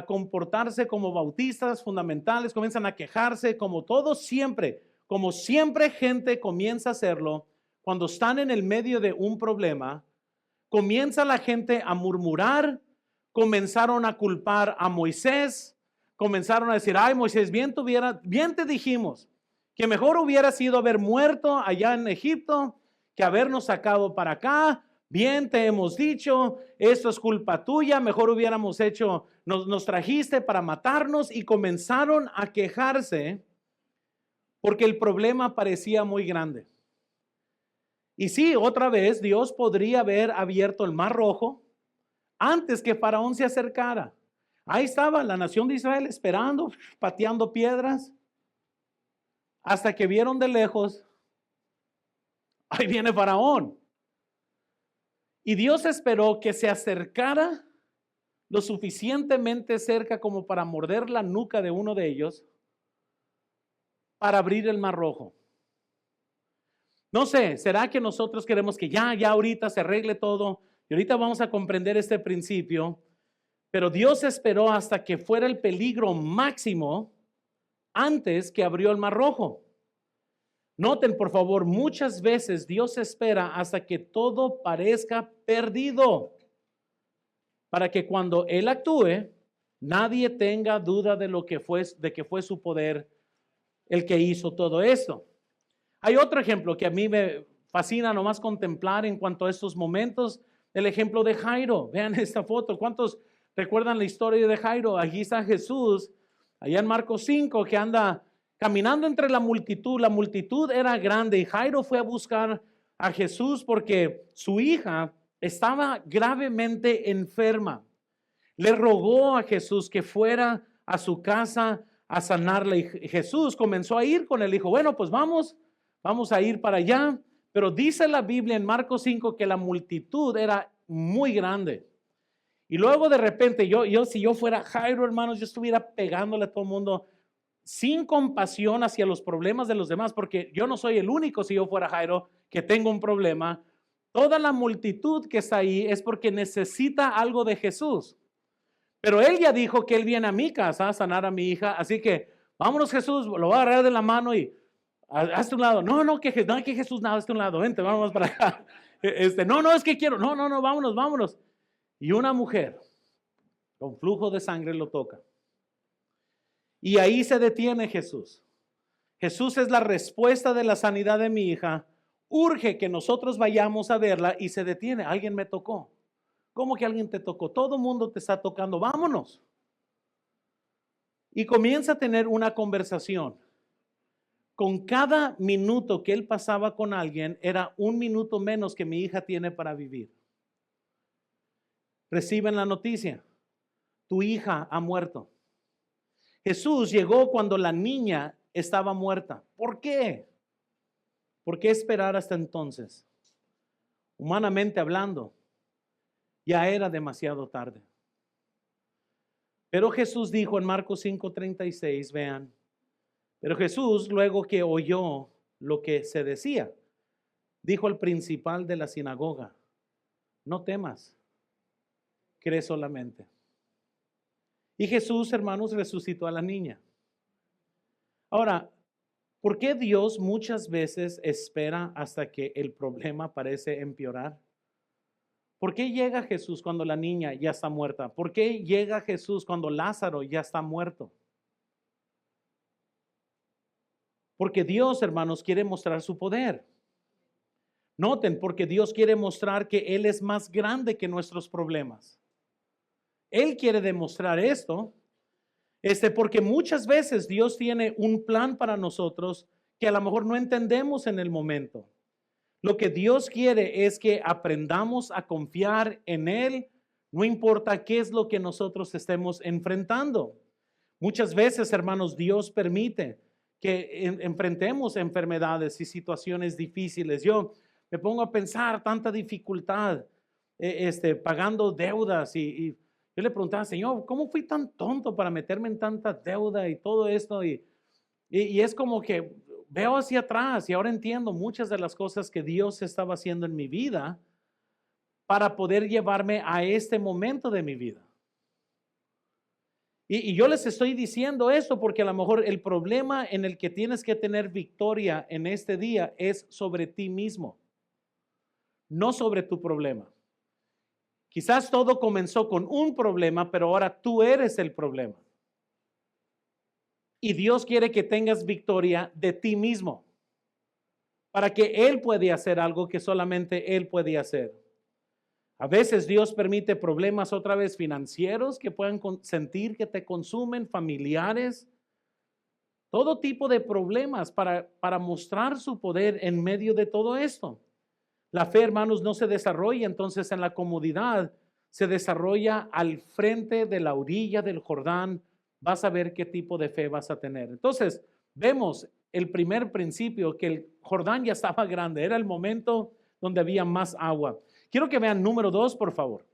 comportarse como bautistas fundamentales, comienzan a quejarse como siempre gente comienza a hacerlo cuando están en el medio de un problema. Comienza la gente a murmurar, comenzaron a culpar a Moisés, comenzaron a decir, ay Moisés, bien te dijimos que mejor hubiera sido haber muerto allá en Egipto que habernos sacado para acá. Bien te hemos dicho, esto es culpa tuya, mejor hubiéramos hecho, nos trajiste para matarnos, y comenzaron a quejarse porque el problema parecía muy grande. Y sí, otra vez Dios podría haber abierto el Mar Rojo antes que Faraón se acercara. Ahí estaba la nación de Israel esperando, pateando piedras, hasta que vieron de lejos, ahí viene Faraón. Y Dios esperó que se acercara lo suficientemente cerca como para morder la nuca de uno de ellos para abrir el Mar Rojo. No sé, ¿será que nosotros queremos que ya ahorita se arregle todo? Y ahorita vamos a comprender este principio. Pero Dios esperó hasta que fuera el peligro máximo antes que abrió el Mar Rojo. Noten, por favor, muchas veces Dios espera hasta que todo parezca perdido para que cuando Él actúe, Nadie tenga duda de que fue su poder el que hizo todo esto. Hay otro ejemplo que a mí me fascina nomás contemplar en cuanto a estos momentos, el ejemplo de Jairo. Vean esta foto. ¿Cuántos recuerdan la historia de Jairo? Aquí está Jesús, allá en Marcos 5, que anda caminando entre la multitud. La multitud era grande y Jairo fue a buscar a Jesús porque su hija estaba gravemente enferma. Le rogó a Jesús que fuera a su casa a sanarla y Jesús comenzó a ir con él. Dijo, bueno, pues vamos a ir para allá. Pero dice la Biblia en Marcos 5 que la multitud era muy grande. Y luego de repente si yo fuera Jairo, hermanos, yo estuviera pegándole a todo el mundo sin compasión hacia los problemas de los demás, porque yo no soy el único, si yo fuera Jairo, que tengo un problema. Toda la multitud que está ahí es porque necesita algo de Jesús. Pero él ya dijo que él viene a mi casa a sanar a mi hija, así que vámonos Jesús, lo voy a agarrar de la mano y hazte un lado. No, que Jesús, nada, hazte un lado, vente, vamos para acá. No, es que quiero, no, vámonos. Y una mujer con flujo de sangre lo toca. Y ahí se detiene Jesús. Jesús es la respuesta de la sanidad de mi hija. Urge que nosotros vayamos a verla y se detiene. Alguien me tocó. ¿Cómo que alguien te tocó? Todo el mundo te está tocando. Vámonos. Y comienza a tener una conversación. Con cada minuto que él pasaba con alguien, era un minuto menos que mi hija tiene para vivir. Reciben la noticia. Tu hija ha muerto. Jesús llegó cuando la niña estaba muerta. ¿Por qué? ¿Por qué esperar hasta entonces? Humanamente hablando, ya era demasiado tarde. Pero Jesús dijo en Marcos 5:36, vean, pero Jesús, luego que oyó lo que se decía, dijo al principal de la sinagoga, no temas, cree solamente. Y Jesús, hermanos, resucitó a la niña. Ahora, ¿por qué Dios muchas veces espera hasta que el problema parece empeorar? ¿Por qué llega Jesús cuando la niña ya está muerta? ¿Por qué llega Jesús cuando Lázaro ya está muerto? Porque Dios, hermanos, quiere mostrar su poder. Noten, porque Dios quiere mostrar que Él es más grande que nuestros problemas. Él quiere demostrar esto, porque muchas veces Dios tiene un plan para nosotros que a lo mejor no entendemos en el momento. Lo que Dios quiere es que aprendamos a confiar en Él, no importa qué es lo que nosotros estemos enfrentando. Muchas veces, hermanos, Dios permite que enfrentemos enfermedades y situaciones difíciles. Yo me pongo a pensar tanta dificultad, pagando deudas y yo le preguntaba, Señor, ¿cómo fui tan tonto para meterme en tanta deuda y todo esto? Y es como que veo hacia atrás y ahora entiendo muchas de las cosas que Dios estaba haciendo en mi vida para poder llevarme a este momento de mi vida. Y yo les estoy diciendo esto porque a lo mejor el problema en el que tienes que tener victoria en este día es sobre ti mismo, no sobre tu problema. Quizás todo comenzó con un problema, pero ahora tú eres el problema. Y Dios quiere que tengas victoria de ti mismo para que Él pueda hacer algo que solamente Él puede hacer. A veces Dios permite problemas otra vez financieros que puedan sentir que te consumen, familiares, todo tipo de problemas para mostrar su poder en medio de todo esto. La fe, hermanos, no se desarrolla entonces en la comodidad, se desarrolla al frente de la orilla del Jordán. Vas a ver qué tipo de fe vas a tener. Entonces, vemos el primer principio, que el Jordán ya estaba grande, era el momento donde había más agua. Quiero que vean número 2, por favor.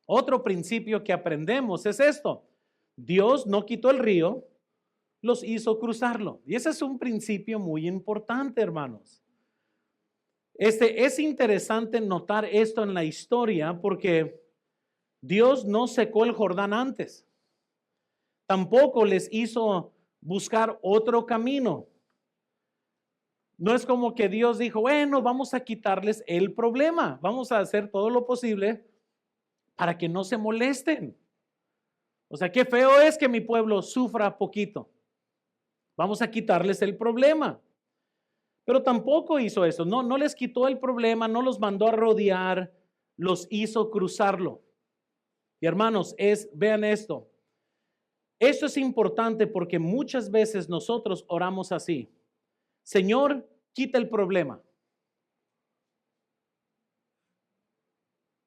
Otro principio que aprendemos es esto. Dios no quitó el río, los hizo cruzarlo. Y ese es un principio muy importante, hermanos. Es interesante notar esto en la historia porque Dios no secó el Jordán antes. Tampoco les hizo buscar otro camino. No es como que Dios dijo, bueno, vamos a quitarles el problema. Vamos a hacer todo lo posible para que no se molesten. O sea, qué feo es que mi pueblo sufra poquito. Vamos a quitarles el problema. Pero tampoco hizo eso. No les quitó el problema, no los mandó a rodear, los hizo cruzarlo. Y hermanos, vean esto. Esto es importante porque muchas veces nosotros oramos así. Señor, quita el problema.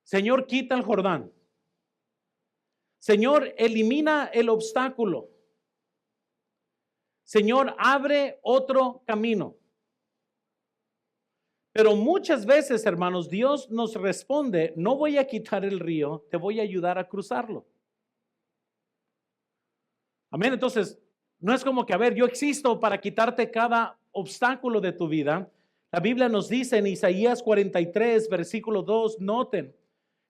Señor, quita el Jordán. Señor, elimina el obstáculo. Señor, abre otro camino. Pero muchas veces, hermanos, Dios nos responde, no voy a quitar el río, te voy a ayudar a cruzarlo. Amén. Entonces, no es como que, a ver, yo existo para quitarte cada obstáculo de tu vida. La Biblia nos dice en Isaías 43, versículo 2, noten,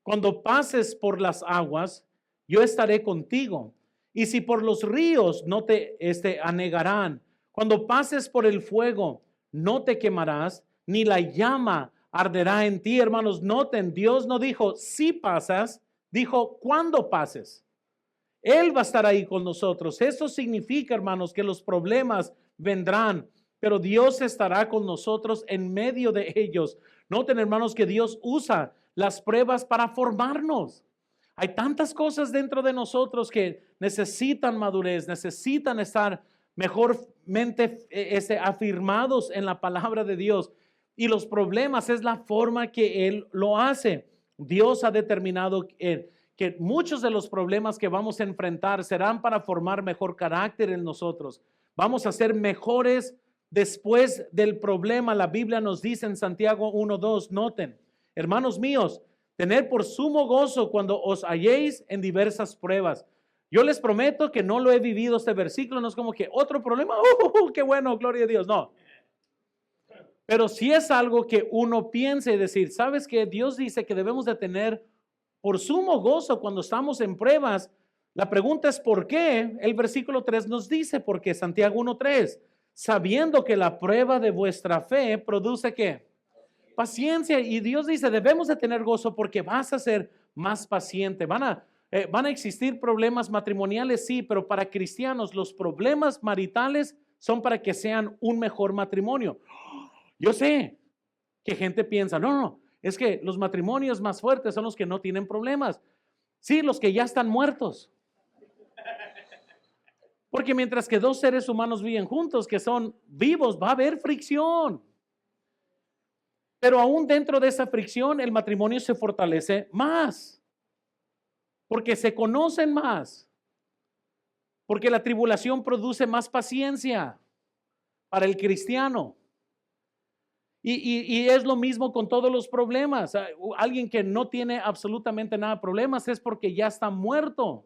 cuando pases por las aguas, yo estaré contigo. Y si por los ríos no te anegarán, cuando pases por el fuego, no te quemarás, ni la llama arderá en ti. Hermanos, noten, Dios no dijo si pasas, dijo cuando pases. Él va a estar ahí con nosotros. Eso significa, hermanos, que los problemas vendrán, pero Dios estará con nosotros en medio de ellos. Noten, hermanos, que Dios usa las pruebas para formarnos. Hay tantas cosas dentro de nosotros que necesitan madurez, necesitan estar mejormente afirmados en la palabra de Dios. Y los problemas es la forma que Él lo hace. Dios ha determinado que muchos de los problemas que vamos a enfrentar serán para formar mejor carácter en nosotros. Vamos a ser mejores después del problema. La Biblia nos dice en Santiago 1:2, noten, hermanos míos, tener por sumo gozo cuando os halléis en diversas pruebas. Yo les prometo que no lo he vivido este versículo, no es como que otro problema, qué bueno, gloria a Dios, no. Pero sí es algo que uno piensa y decir, ¿sabes qué? Dios dice que debemos de tener por sumo gozo cuando estamos en pruebas. La pregunta es ¿por qué? El versículo 3 nos dice, porque Santiago 1:3, sabiendo que la prueba de vuestra fe produce ¿qué? Paciencia. Y Dios dice, debemos de tener gozo porque vas a ser más paciente. Van a existir problemas matrimoniales, sí, pero para cristianos los problemas maritales son para que sean un mejor matrimonio. Yo sé que gente piensa, no, es que los matrimonios más fuertes son los que no tienen problemas. Sí, los que ya están muertos. Porque mientras que dos seres humanos viven juntos, que son vivos, va a haber fricción. Pero aún dentro de esa fricción, el matrimonio se fortalece más. Porque se conocen más. Porque la tribulación produce más paciencia para el cristiano. Y es lo mismo con todos los problemas. Alguien que no tiene absolutamente nada de problemas es porque ya está muerto.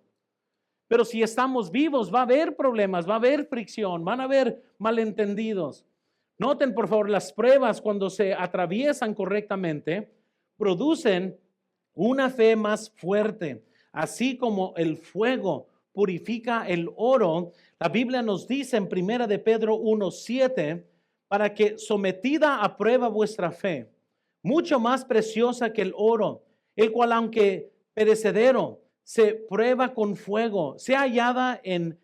Pero si estamos vivos, va a haber problemas, va a haber fricción, van a haber malentendidos. Noten, por favor, las pruebas cuando se atraviesan correctamente, producen una fe más fuerte. Así como el fuego purifica el oro, la Biblia nos dice en 1 de Pedro 1:7, para que sometida a prueba vuestra fe, mucho más preciosa que el oro, el cual aunque perecedero, se prueba con fuego, sea hallada en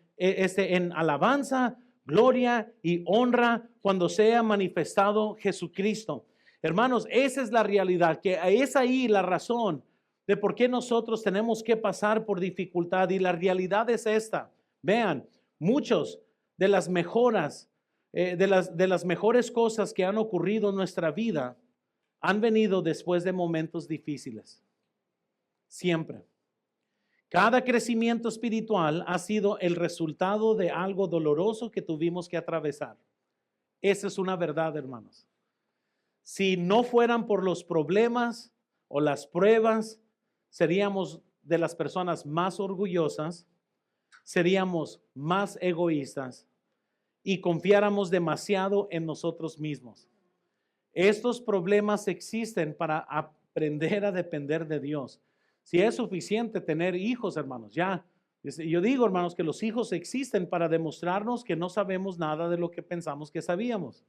alabanza, gloria y honra cuando sea manifestado Jesucristo. Hermanos, esa es la realidad, que es ahí la razón de por qué nosotros tenemos que pasar por dificultad, y la realidad es esta. Vean, muchos de las mejoras, de las mejores cosas que han ocurrido en nuestra vida han venido después de momentos difíciles. Siempre. Cada crecimiento espiritual ha sido el resultado de algo doloroso que tuvimos que atravesar. Esa es una verdad, hermanos. Si no fueran por los problemas o las pruebas, seríamos de las personas más orgullosas, seríamos más egoístas y confiáramos demasiado en nosotros mismos. Estos problemas existen para aprender a depender de Dios. Si es suficiente tener hijos, hermanos, ya. Yo digo, hermanos, que los hijos existen para demostrarnos que no sabemos nada de lo que pensamos que sabíamos.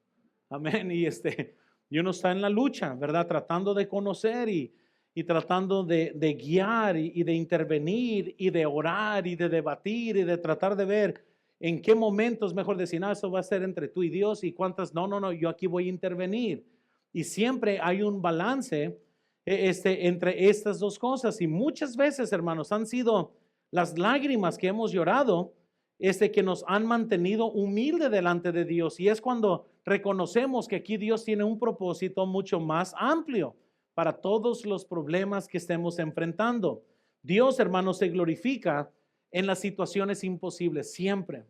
Amén. Y uno está en la lucha, ¿verdad? Tratando de conocer y y tratando de guiar y de intervenir y de orar y de debatir y de tratar de ver en qué momentos mejor decir, no, eso va a ser entre tú y Dios y cuántas, no, yo aquí voy a intervenir. Y siempre hay un balance entre estas dos cosas. Y muchas veces, hermanos, han sido las lágrimas que hemos llorado que nos han mantenido humildes delante de Dios. Y es cuando reconocemos que aquí Dios tiene un propósito mucho más amplio para todos los problemas que estemos enfrentando. Dios, hermanos, se glorifica en las situaciones imposibles siempre.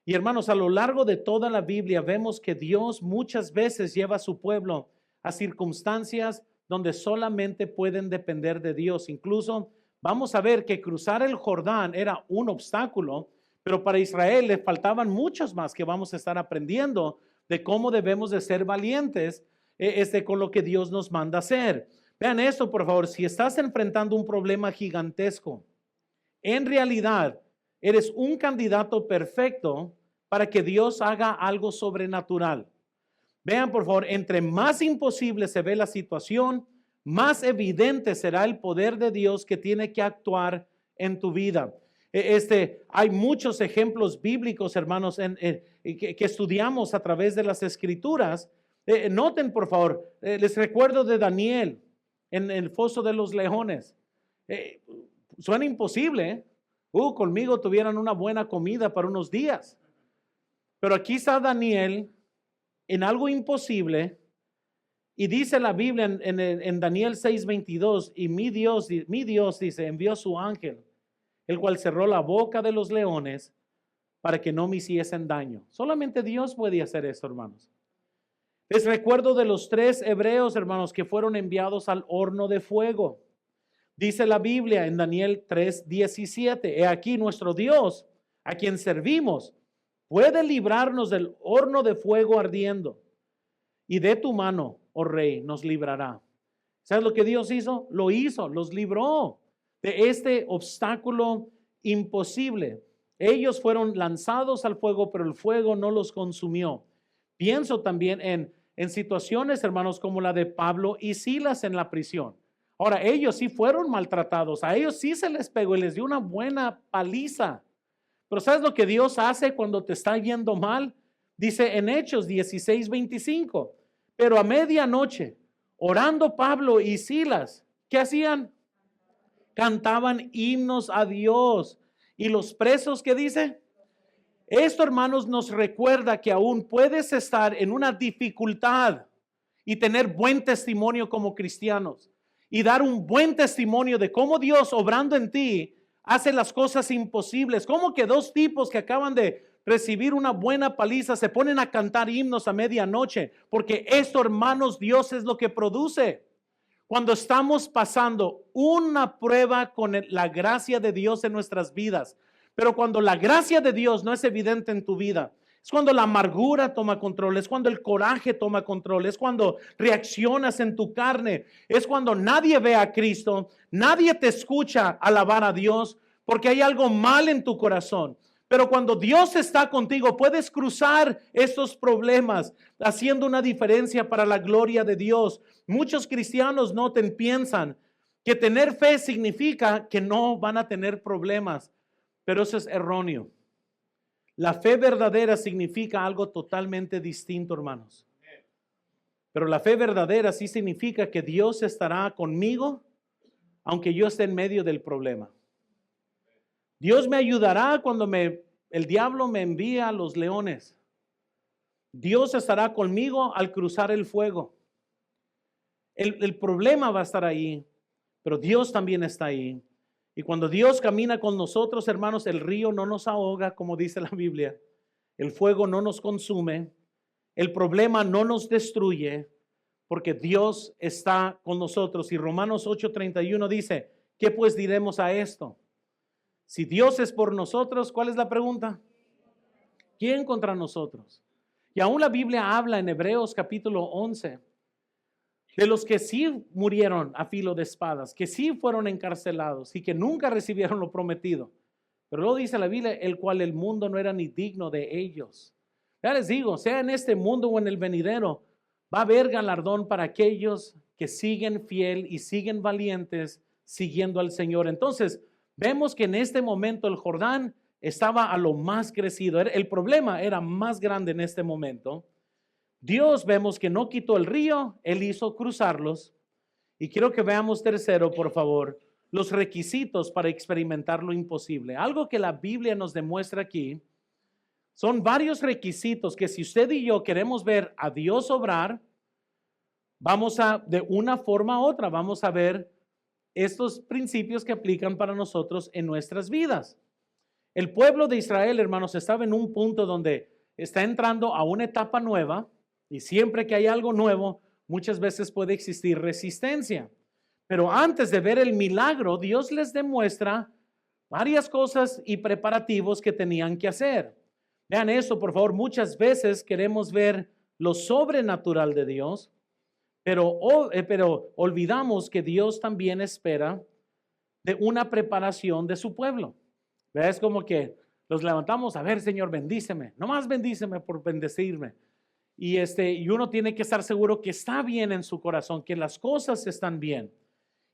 Y hermanos, a lo largo de toda la Biblia vemos que Dios muchas veces lleva a su pueblo a circunstancias donde solamente pueden depender de Dios. Incluso vamos a ver que cruzar el Jordán era un obstáculo, pero para Israel le faltaban muchos más que vamos a estar aprendiendo de cómo debemos de ser valientes con lo que Dios nos manda hacer. Vean esto, por favor. Si estás enfrentando un problema gigantesco, en realidad eres un candidato perfecto para que Dios haga algo sobrenatural. Vean, por favor, entre más imposible se ve la situación, más evidente será el poder de Dios que tiene que actuar en tu vida. Hay muchos ejemplos bíblicos, hermanos, que estudiamos a través de las Escrituras. Noten, por favor, les recuerdo de Daniel en el foso de los leones. Suena imposible, ¿eh? Conmigo tuvieran una buena comida para unos días. Pero aquí está Daniel en algo imposible, y dice la Biblia en Daniel 6:22, y mi Dios dice, envió su ángel, el cual cerró la boca de los leones para que no me hiciesen daño. Solamente Dios puede hacer esto, hermanos. Les recuerdo de los 3 hebreos, hermanos, que fueron enviados al horno de fuego. Dice la Biblia en Daniel 3:17, he aquí nuestro Dios, a quien servimos, puede librarnos del horno de fuego ardiendo, y de tu mano, oh rey, nos librará. ¿Sabes lo que Dios hizo? Lo hizo, los libró de este obstáculo imposible. Ellos fueron lanzados al fuego, pero el fuego no los consumió. Pienso también en situaciones, hermanos, como la de Pablo y Silas en la prisión. Ahora, ellos sí fueron maltratados, a ellos sí se les pegó y les dio una buena paliza. Pero ¿sabes lo que Dios hace cuando te está yendo mal? Dice en Hechos 16:25, pero a medianoche, orando Pablo y Silas, ¿qué hacían? Cantaban himnos a Dios. ¿Y los presos qué dice? Esto, hermanos, nos recuerda que aún puedes estar en una dificultad y tener buen testimonio como cristianos y dar un buen testimonio de cómo Dios, obrando en ti, hace las cosas imposibles. Como que 2 tipos que acaban de recibir una buena paliza se ponen a cantar himnos a medianoche, porque esto, hermanos, Dios es lo que produce. Cuando estamos pasando una prueba con la gracia de Dios en nuestras vidas, pero cuando la gracia de Dios no es evidente en tu vida, es cuando la amargura toma control, es cuando el coraje toma control, es cuando reaccionas en tu carne, es cuando nadie ve a Cristo, nadie te escucha alabar a Dios porque hay algo mal en tu corazón. Pero cuando Dios está contigo, puedes cruzar estos problemas haciendo una diferencia para la gloria de Dios. Muchos cristianos piensan que tener fe significa que no van a tener problemas, pero eso es erróneo. La fe verdadera significa algo totalmente distinto, hermanos. Pero la fe verdadera sí significa que Dios estará conmigo aunque yo esté en medio del problema. Dios me ayudará cuando el diablo me envía a los leones. Dios estará conmigo al cruzar el fuego. El problema va a estar ahí, pero Dios también está ahí. Y cuando Dios camina con nosotros, hermanos, el río no nos ahoga, como dice la Biblia. El fuego no nos consume. El problema no nos destruye, porque Dios está con nosotros. Y Romanos 8:31 dice, ¿qué pues diremos a esto? Si Dios es por nosotros, ¿cuál es la pregunta? ¿Quién contra nosotros? Y aún la Biblia habla en Hebreos capítulo 11 de los que sí murieron a filo de espadas, que sí fueron encarcelados y que nunca recibieron lo prometido. Pero luego dice la Biblia, el cual el mundo no era ni digno de ellos. Ya les digo, sea en este mundo o en el venidero, va a haber galardón para aquellos que siguen fiel y siguen valientes siguiendo al Señor. Entonces, vemos que en este momento el Jordán estaba a lo más crecido. El problema era más grande en este momento. Dios vemos que no quitó el río, Él hizo cruzarlos. Y quiero que veamos tercero, por favor, los requisitos para experimentar lo imposible. Algo que la Biblia nos demuestra aquí son varios requisitos que si usted y yo queremos ver a Dios obrar, vamos a, de una forma u otra, vamos a ver estos principios que aplican para nosotros en nuestras vidas. El pueblo de Israel, hermanos, estaba en un punto donde está entrando a una etapa nueva y siempre que hay algo nuevo, muchas veces puede existir resistencia. Pero antes de ver el milagro, Dios les demuestra varias cosas y preparativos que tenían que hacer. Vean esto, por favor. Muchas veces queremos ver lo sobrenatural de Dios, pero olvidamos que Dios también espera de una preparación de su pueblo. Es como que los levantamos, a ver, Señor, bendíceme, nomás bendíceme por bendecirme. Y uno tiene que estar seguro que está bien en su corazón, que las cosas están bien.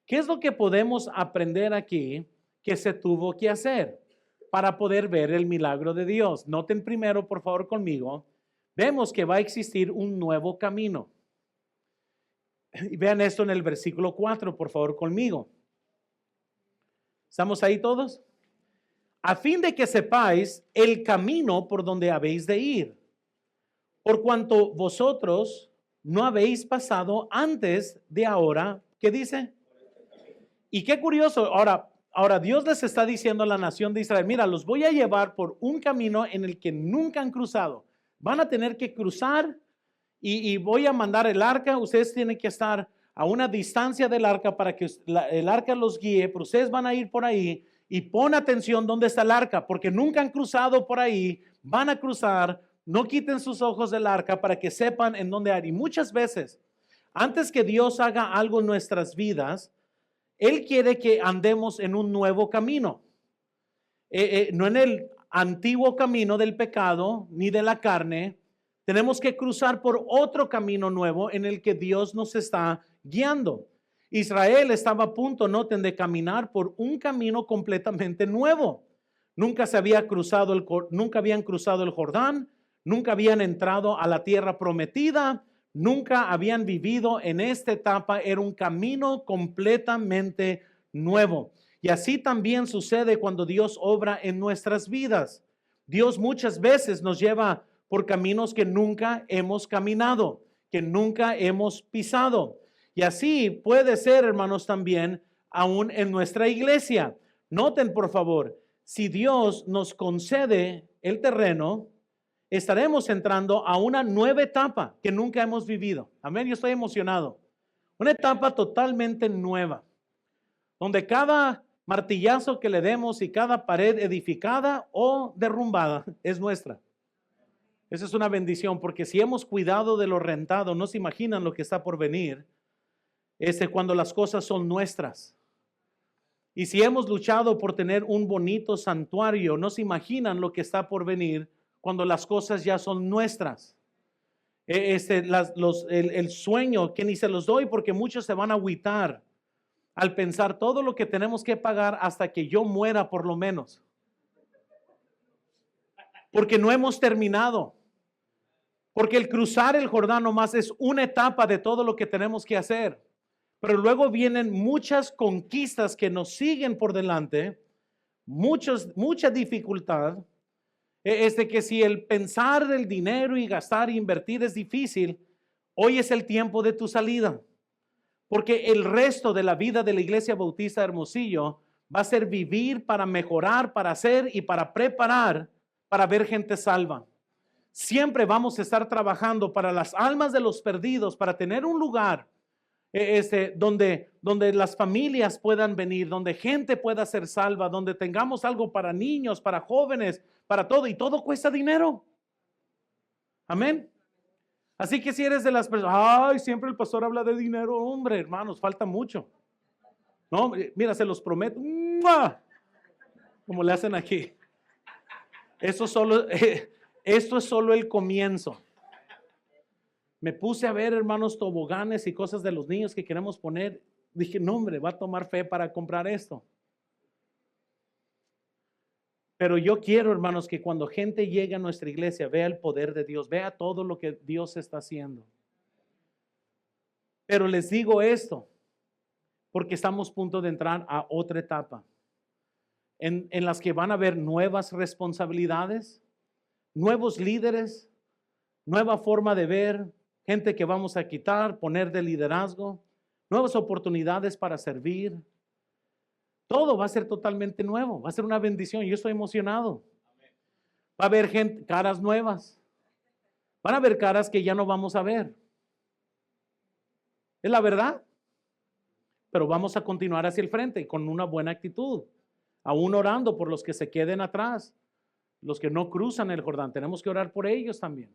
¿Qué es lo que podemos aprender aquí que se tuvo que hacer para poder ver el milagro de Dios? Noten primero, por favor, conmigo, vemos que va a existir un nuevo camino. Y vean esto en el versículo 4, por favor, conmigo. ¿Estamos ahí todos? A fin de que sepáis el camino por donde habéis de ir, por cuanto vosotros no habéis pasado antes de ahora. ¿Qué dice? Y qué curioso, ahora Dios les está diciendo a la nación de Israel, mira, los voy a llevar por un camino en el que nunca han cruzado. Van a tener que cruzar y voy a mandar el arca. Ustedes tienen que estar a una distancia del arca para que el arca los guíe, pero ustedes van a ir por ahí y pon atención dónde está el arca, porque nunca han cruzado por ahí, van a cruzar, no quiten sus ojos del arca para que sepan en dónde hay. Y muchas veces, antes que Dios haga algo en nuestras vidas, Él quiere que andemos en un nuevo camino, no en el antiguo camino del pecado ni de la carne. Tenemos que cruzar por otro camino nuevo en el que Dios nos está guiando. Israel estaba a punto, noten, de caminar por un camino completamente nuevo. Nunca habían cruzado el Jordán, nunca habían entrado a la tierra prometida, nunca habían vivido en esta etapa. Era un camino completamente nuevo. Y así también sucede cuando Dios obra en nuestras vidas. Dios muchas veces nos lleva por caminos que nunca hemos caminado, que nunca hemos pisado. Y así puede ser, hermanos, también aún en nuestra iglesia. Noten, por favor, si Dios nos concede el terreno, estaremos entrando a una nueva etapa que nunca hemos vivido. Amén, yo estoy emocionado. Una etapa totalmente nueva, donde cada martillazo que le demos y cada pared edificada o derrumbada es nuestra. Esa es una bendición, porque si hemos cuidado de lo rentado, no se imaginan lo que está por venir. Cuando las cosas son nuestras. Y si hemos luchado por tener un bonito santuario, no se imaginan lo que está por venir cuando las cosas ya son nuestras. El sueño que ni se los doy, porque muchos se van a agüitar al pensar todo lo que tenemos que pagar hasta que yo muera, por lo menos. Porque no hemos terminado. Porque el cruzar el Jordán nomás es una etapa de todo lo que tenemos que hacer. Pero luego vienen muchas conquistas que nos siguen por delante, mucha dificultad. Que si el pensar del dinero y gastar e invertir es difícil, hoy es el tiempo de tu salida. Porque el resto de la vida de la Iglesia Bautista Hermosillo va a ser vivir para mejorar, para hacer y para preparar para ver gente salva. Siempre vamos a estar trabajando para las almas de los perdidos, para tener un lugar donde las familias puedan venir, donde gente pueda ser salva, donde tengamos algo para niños, para jóvenes, para todo, y todo cuesta dinero. Amén. Así que si eres de las personas, ay, siempre el pastor habla de dinero, hombre, hermanos, falta mucho. No, mira, se los prometo, ¡mua! Como le hacen aquí. Esto es solo el comienzo. Me puse a ver, hermanos, toboganes y cosas de los niños que queremos poner. Dije, no, hombre, va a tomar fe para comprar esto. Pero yo quiero, hermanos, que cuando gente llegue a nuestra iglesia, vea el poder de Dios, vea todo lo que Dios está haciendo. Pero les digo esto, porque estamos a punto de entrar a otra etapa, en las que van a haber nuevas responsabilidades, nuevos líderes, nueva forma de ver, gente que vamos a quitar, poner de liderazgo, nuevas oportunidades para servir. Todo va a ser totalmente nuevo, va a ser una bendición. Yo estoy emocionado. Va a haber gente, caras nuevas. Van a haber caras que ya no vamos a ver. Es la verdad. Pero vamos a continuar hacia el frente con una buena actitud, aún orando por los que se queden atrás, los que no cruzan el Jordán. Tenemos que orar por ellos también,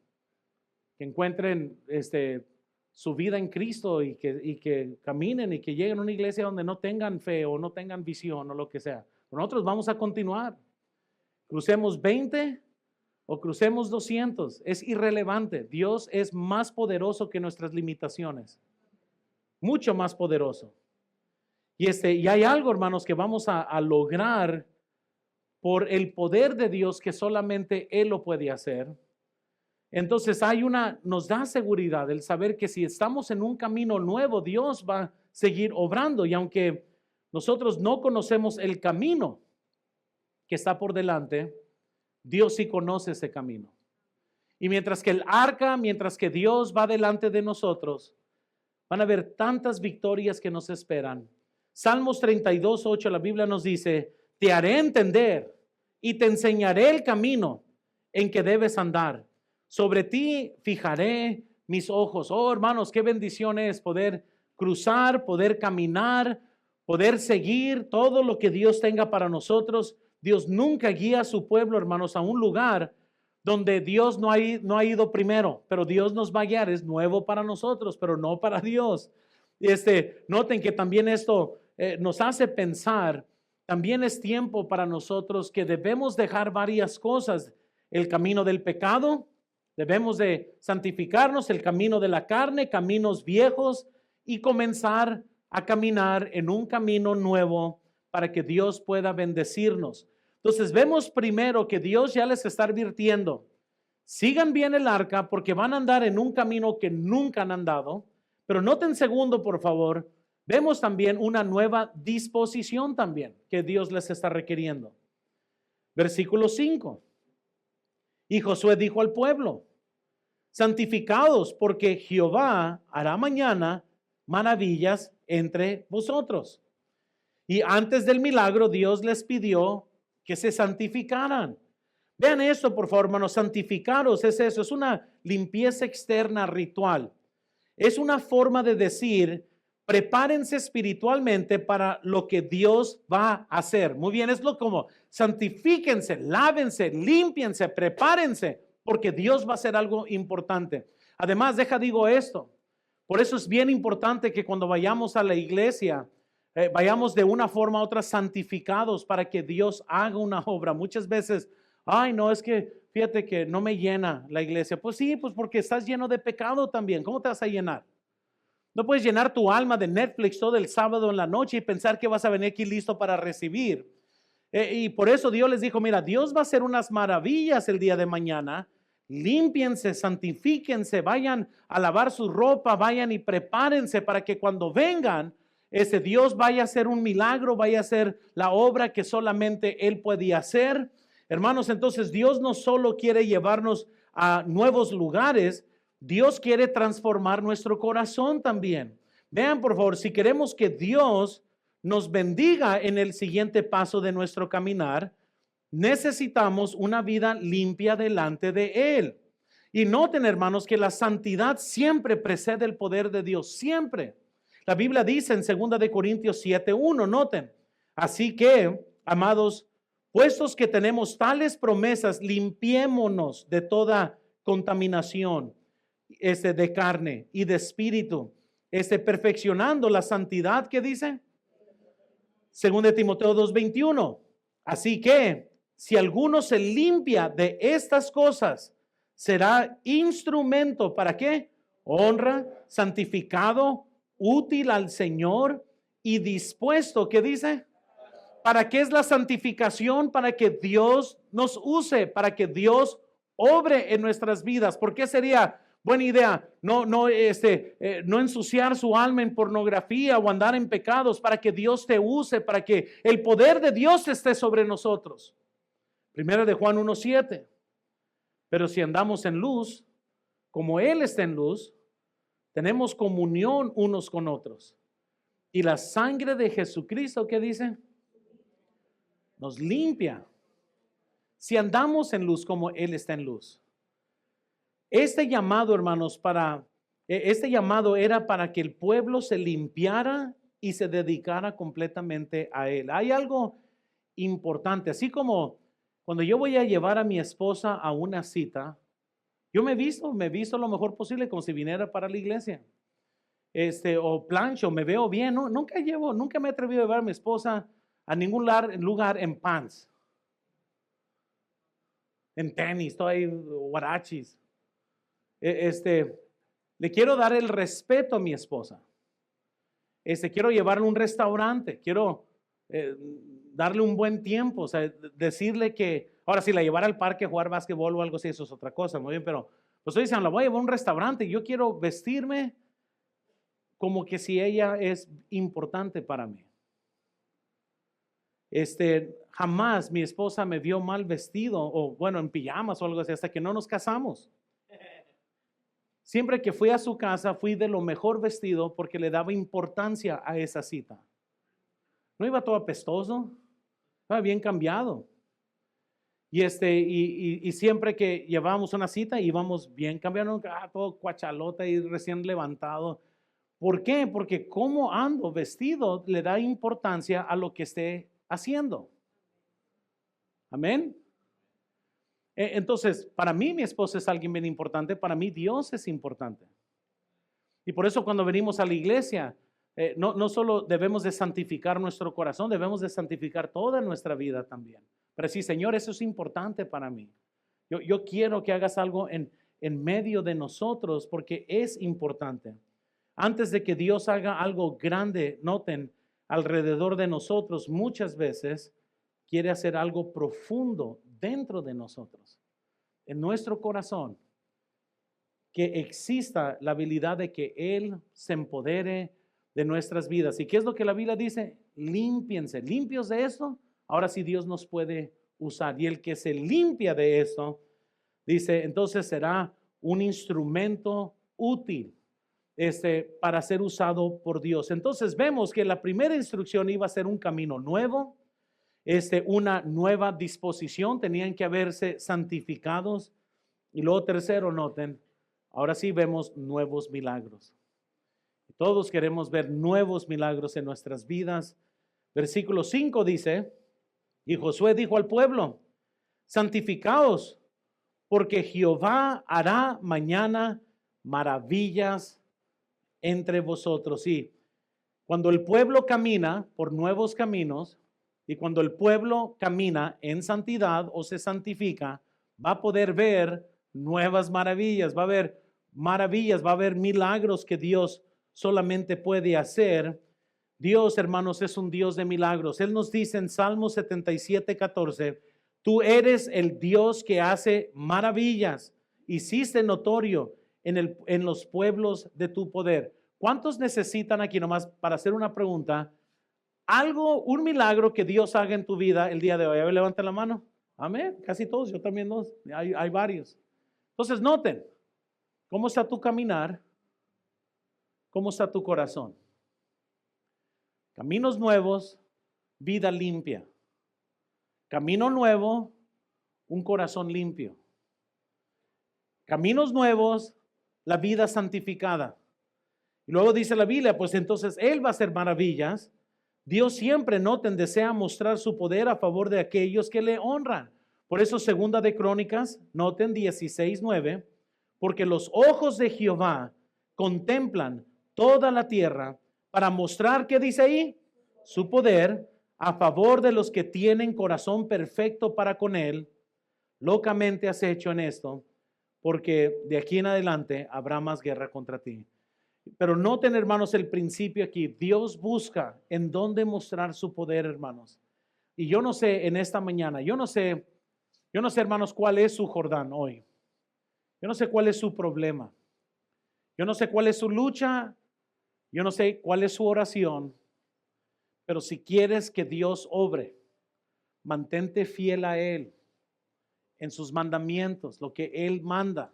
que encuentren su vida en Cristo y que caminen y que lleguen a una iglesia donde no tengan fe o no tengan visión o lo que sea. Nosotros vamos a continuar. Crucemos 20 o crucemos 200, es irrelevante. Dios es más poderoso que nuestras limitaciones, mucho más poderoso. Y hay algo, hermanos, que vamos a lograr por el poder de Dios, que solamente Él lo puede hacer. Entonces nos da seguridad el saber que si estamos en un camino nuevo, Dios va a seguir obrando. Y aunque nosotros no conocemos el camino que está por delante, Dios sí conoce ese camino. Y mientras que Dios va delante de nosotros, van a haber tantas victorias que nos esperan. Salmos 32:8, la Biblia nos dice, te haré entender y te enseñaré el camino en que debes andar. Sobre ti fijaré mis ojos. Oh, hermanos, qué bendición es poder cruzar, poder caminar, poder seguir todo lo que Dios tenga para nosotros. Dios nunca guía a su pueblo, hermanos, a un lugar donde Dios no ha ido primero, pero Dios nos va a guiar. Es nuevo para nosotros, pero no para Dios. Noten que también esto nos hace pensar, también es tiempo para nosotros que debemos dejar varias cosas. El camino del pecado, debemos de santificarnos, el camino de la carne, caminos viejos, y comenzar a caminar en un camino nuevo para que Dios pueda bendecirnos. Entonces vemos primero que Dios ya les está advirtiendo, sigan bien el arca porque van a andar en un camino que nunca han andado. Pero noten segundo, por favor, vemos también una nueva disposición también que Dios les está requiriendo. Versículo 5. Y Josué dijo al pueblo, santificados porque Jehová hará mañana maravillas entre vosotros. Y antes del milagro, Dios les pidió que se santificaran. Vean esto, por favor, hermanos, santificaros es eso, es una limpieza externa ritual. Es una forma de decir, prepárense espiritualmente para lo que Dios va a hacer. Muy bien, es como santifíquense, lávense, límpiense, prepárense, porque Dios va a hacer algo importante. Además, digo esto, por eso es bien importante que cuando vayamos a la iglesia, vayamos de una forma u otra santificados para que Dios haga una obra. Muchas veces, ay, no, es que fíjate que no me llena la iglesia. Pues sí, pues porque estás lleno de pecado también. ¿Cómo te vas a llenar? No puedes llenar tu alma de Netflix todo el sábado en la noche y pensar que vas a venir aquí listo para recibir. Y por eso Dios les dijo, mira, Dios va a hacer unas maravillas el día de mañana. Límpiense, santifíquense, vayan a lavar su ropa, vayan y prepárense para que cuando vengan, ese Dios vaya a hacer un milagro, vaya a hacer la obra que solamente Él puede hacer. Hermanos, entonces Dios no solo quiere llevarnos a nuevos lugares, Dios quiere transformar nuestro corazón también. Vean, por favor, si queremos que Dios nos bendiga en el siguiente paso de nuestro caminar, necesitamos una vida limpia delante de Él. Y noten, hermanos, que la santidad siempre precede el poder de Dios, siempre. La Biblia dice en 2 de Corintios 7:1, noten, así que, amados, puestos que tenemos tales promesas, limpiémonos de toda contaminación de carne y de espíritu, perfeccionando la santidad, ¿qué dice? 2 de Timoteo 2:21. Así que, si alguno se limpia de estas cosas, será instrumento, ¿para qué? honra, santificado, útil al Señor y dispuesto, ¿qué dice? ¿Para qué es la santificación? Para que Dios nos use, para que Dios obre en nuestras vidas. ¿Por qué sería buena idea no ensuciar su alma en pornografía o andar en pecados? Para que Dios te use, para que el poder de Dios esté sobre nosotros. Primera de Juan 1:7. Pero si andamos en luz, como Él está en luz, tenemos comunión unos con otros. Y la sangre de Jesucristo, ¿qué dice? Nos limpia. Si andamos en luz como Él está en luz. Este llamado, hermanos, este llamado era para que el pueblo se limpiara y se dedicara completamente a Él. Hay algo importante, así como cuando yo voy a llevar a mi esposa a una cita, yo me visto lo mejor posible como si viniera para la iglesia. O plancho, me veo bien, ¿no? Nunca me he atrevido a llevar a mi esposa a ningún lugar en pants, en tenis, todo ahí, guarachis. Le quiero dar el respeto a mi esposa. Quiero llevarla a un restaurante, quiero darle un buen tiempo, o sea, decirle que, ahora si la llevara al parque a jugar básquetbol o algo así, eso es otra cosa, muy bien, pero pues estoy diciendo, la voy a llevar a un restaurante, yo quiero vestirme como que si ella es importante para mí. Jamás mi esposa me vio mal vestido o bueno, en pijamas o algo así hasta que no nos casamos. Siempre que fui a su casa fui de lo mejor vestido porque le daba importancia a esa cita. No iba todo apestoso, iba bien cambiado. Y siempre que llevábamos una cita íbamos bien cambiado, todo cuachalota y recién levantado. ¿Por qué? Porque cómo ando vestido le da importancia a lo que esté haciendo. Amén. Entonces, para mí mi esposa es alguien bien importante, para mí Dios es importante. Y por eso cuando venimos a la iglesia, no solo debemos de santificar nuestro corazón, debemos de santificar toda nuestra vida también. Pero sí, Señor, eso es importante para mí. Yo quiero que hagas algo en medio de nosotros porque es importante. Antes de que Dios haga algo grande, noten, alrededor de nosotros, muchas veces quiere hacer algo profundo dentro de nosotros, en nuestro corazón, que exista la habilidad de que Él se empodere de nuestras vidas. ¿Y qué es lo que la Biblia dice? Límpiense, limpios de esto, ahora sí Dios nos puede usar. Y el que se limpia de esto, dice, entonces será un instrumento útil para ser usado por Dios. Entonces vemos que la primera instrucción iba a ser un camino nuevo, una nueva disposición, tenían que haberse santificados. Y luego tercero, noten, ahora sí vemos nuevos milagros. Todos queremos ver nuevos milagros en nuestras vidas. Versículo 5 dice, y Josué dijo al pueblo, santificaos, porque Jehová hará mañana maravillas entre vosotros. Y cuando el pueblo camina por nuevos caminos y cuando el pueblo camina en santidad o se santifica, va a poder ver nuevas maravillas, va a haber maravillas, va a haber milagros que Dios solamente puede hacer. Dios, hermanos, es un Dios de milagros. Él nos dice en Salmo 77:14, tú eres el Dios que hace maravillas, hiciste notorio en los pueblos de tu poder. ¿Cuántos necesitan aquí nomás para hacer una pregunta? Un milagro que Dios haga en tu vida el día de hoy. A ver, levanta la mano. Amén. Casi todos, yo también dos. Hay varios. Entonces noten, ¿cómo está tu caminar? ¿Cómo está tu corazón? Caminos nuevos, vida limpia. Camino nuevo, un corazón limpio. Caminos nuevos, la vida santificada. Y luego dice la Biblia, pues entonces Él va a hacer maravillas. Dios siempre, noten, desea mostrar su poder a favor de aquellos que le honran. Por eso, segunda de Crónicas, noten 16:9, porque los ojos de Jehová contemplan toda la tierra para mostrar, ¿qué dice ahí? Su poder a favor de los que tienen corazón perfecto para con Él. Locamente has hecho en esto, porque de aquí en adelante habrá más guerra contra ti. Pero noten, hermanos, el principio aquí. Dios busca en dónde mostrar su poder, hermanos. Y yo no sé en esta mañana, yo no sé, hermanos, cuál es su Jordán hoy. Yo no sé cuál es su problema. Yo no sé cuál es su lucha. Yo no sé cuál es su oración. Pero si quieres que Dios obre, mantente fiel a Él en sus mandamientos, lo que Él manda.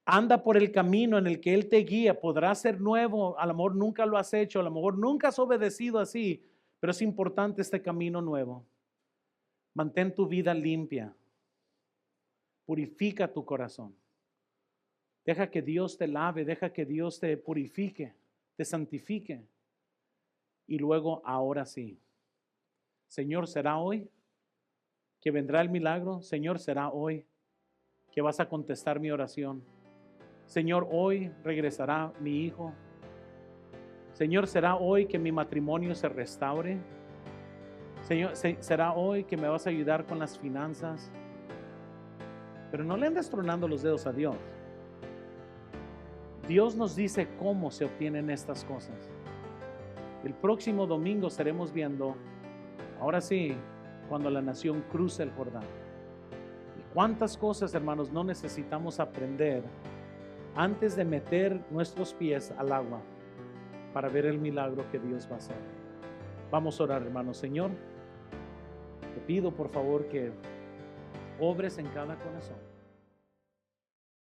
Anda por el camino en el que Él te guía. Podrá ser nuevo, a lo mejor nunca lo has hecho, a lo mejor nunca has obedecido así, pero es importante este camino nuevo. Mantén tu vida limpia. Purifica tu corazón. Deja que Dios te lave, deja que Dios te purifique, te santifique. Y luego, ahora sí. Señor, ¿será hoy que vendrá el milagro? Señor, ¿será hoy que vas a contestar mi oración? Señor, hoy regresará mi hijo. Señor, ¿será hoy que mi matrimonio se restaure? Señor, ¿será hoy que me vas a ayudar con las finanzas? Pero no le andes tronando los dedos a Dios. Dios nos dice cómo se obtienen estas cosas. El próximo domingo estaremos viendo, ahora sí, cuando la nación cruce el Jordán. Y cuántas cosas, hermanos, no necesitamos aprender antes de meter nuestros pies al agua para ver el milagro que Dios va a hacer. Vamos a orar, hermanos. Señor, te pido por favor que obres en cada corazón.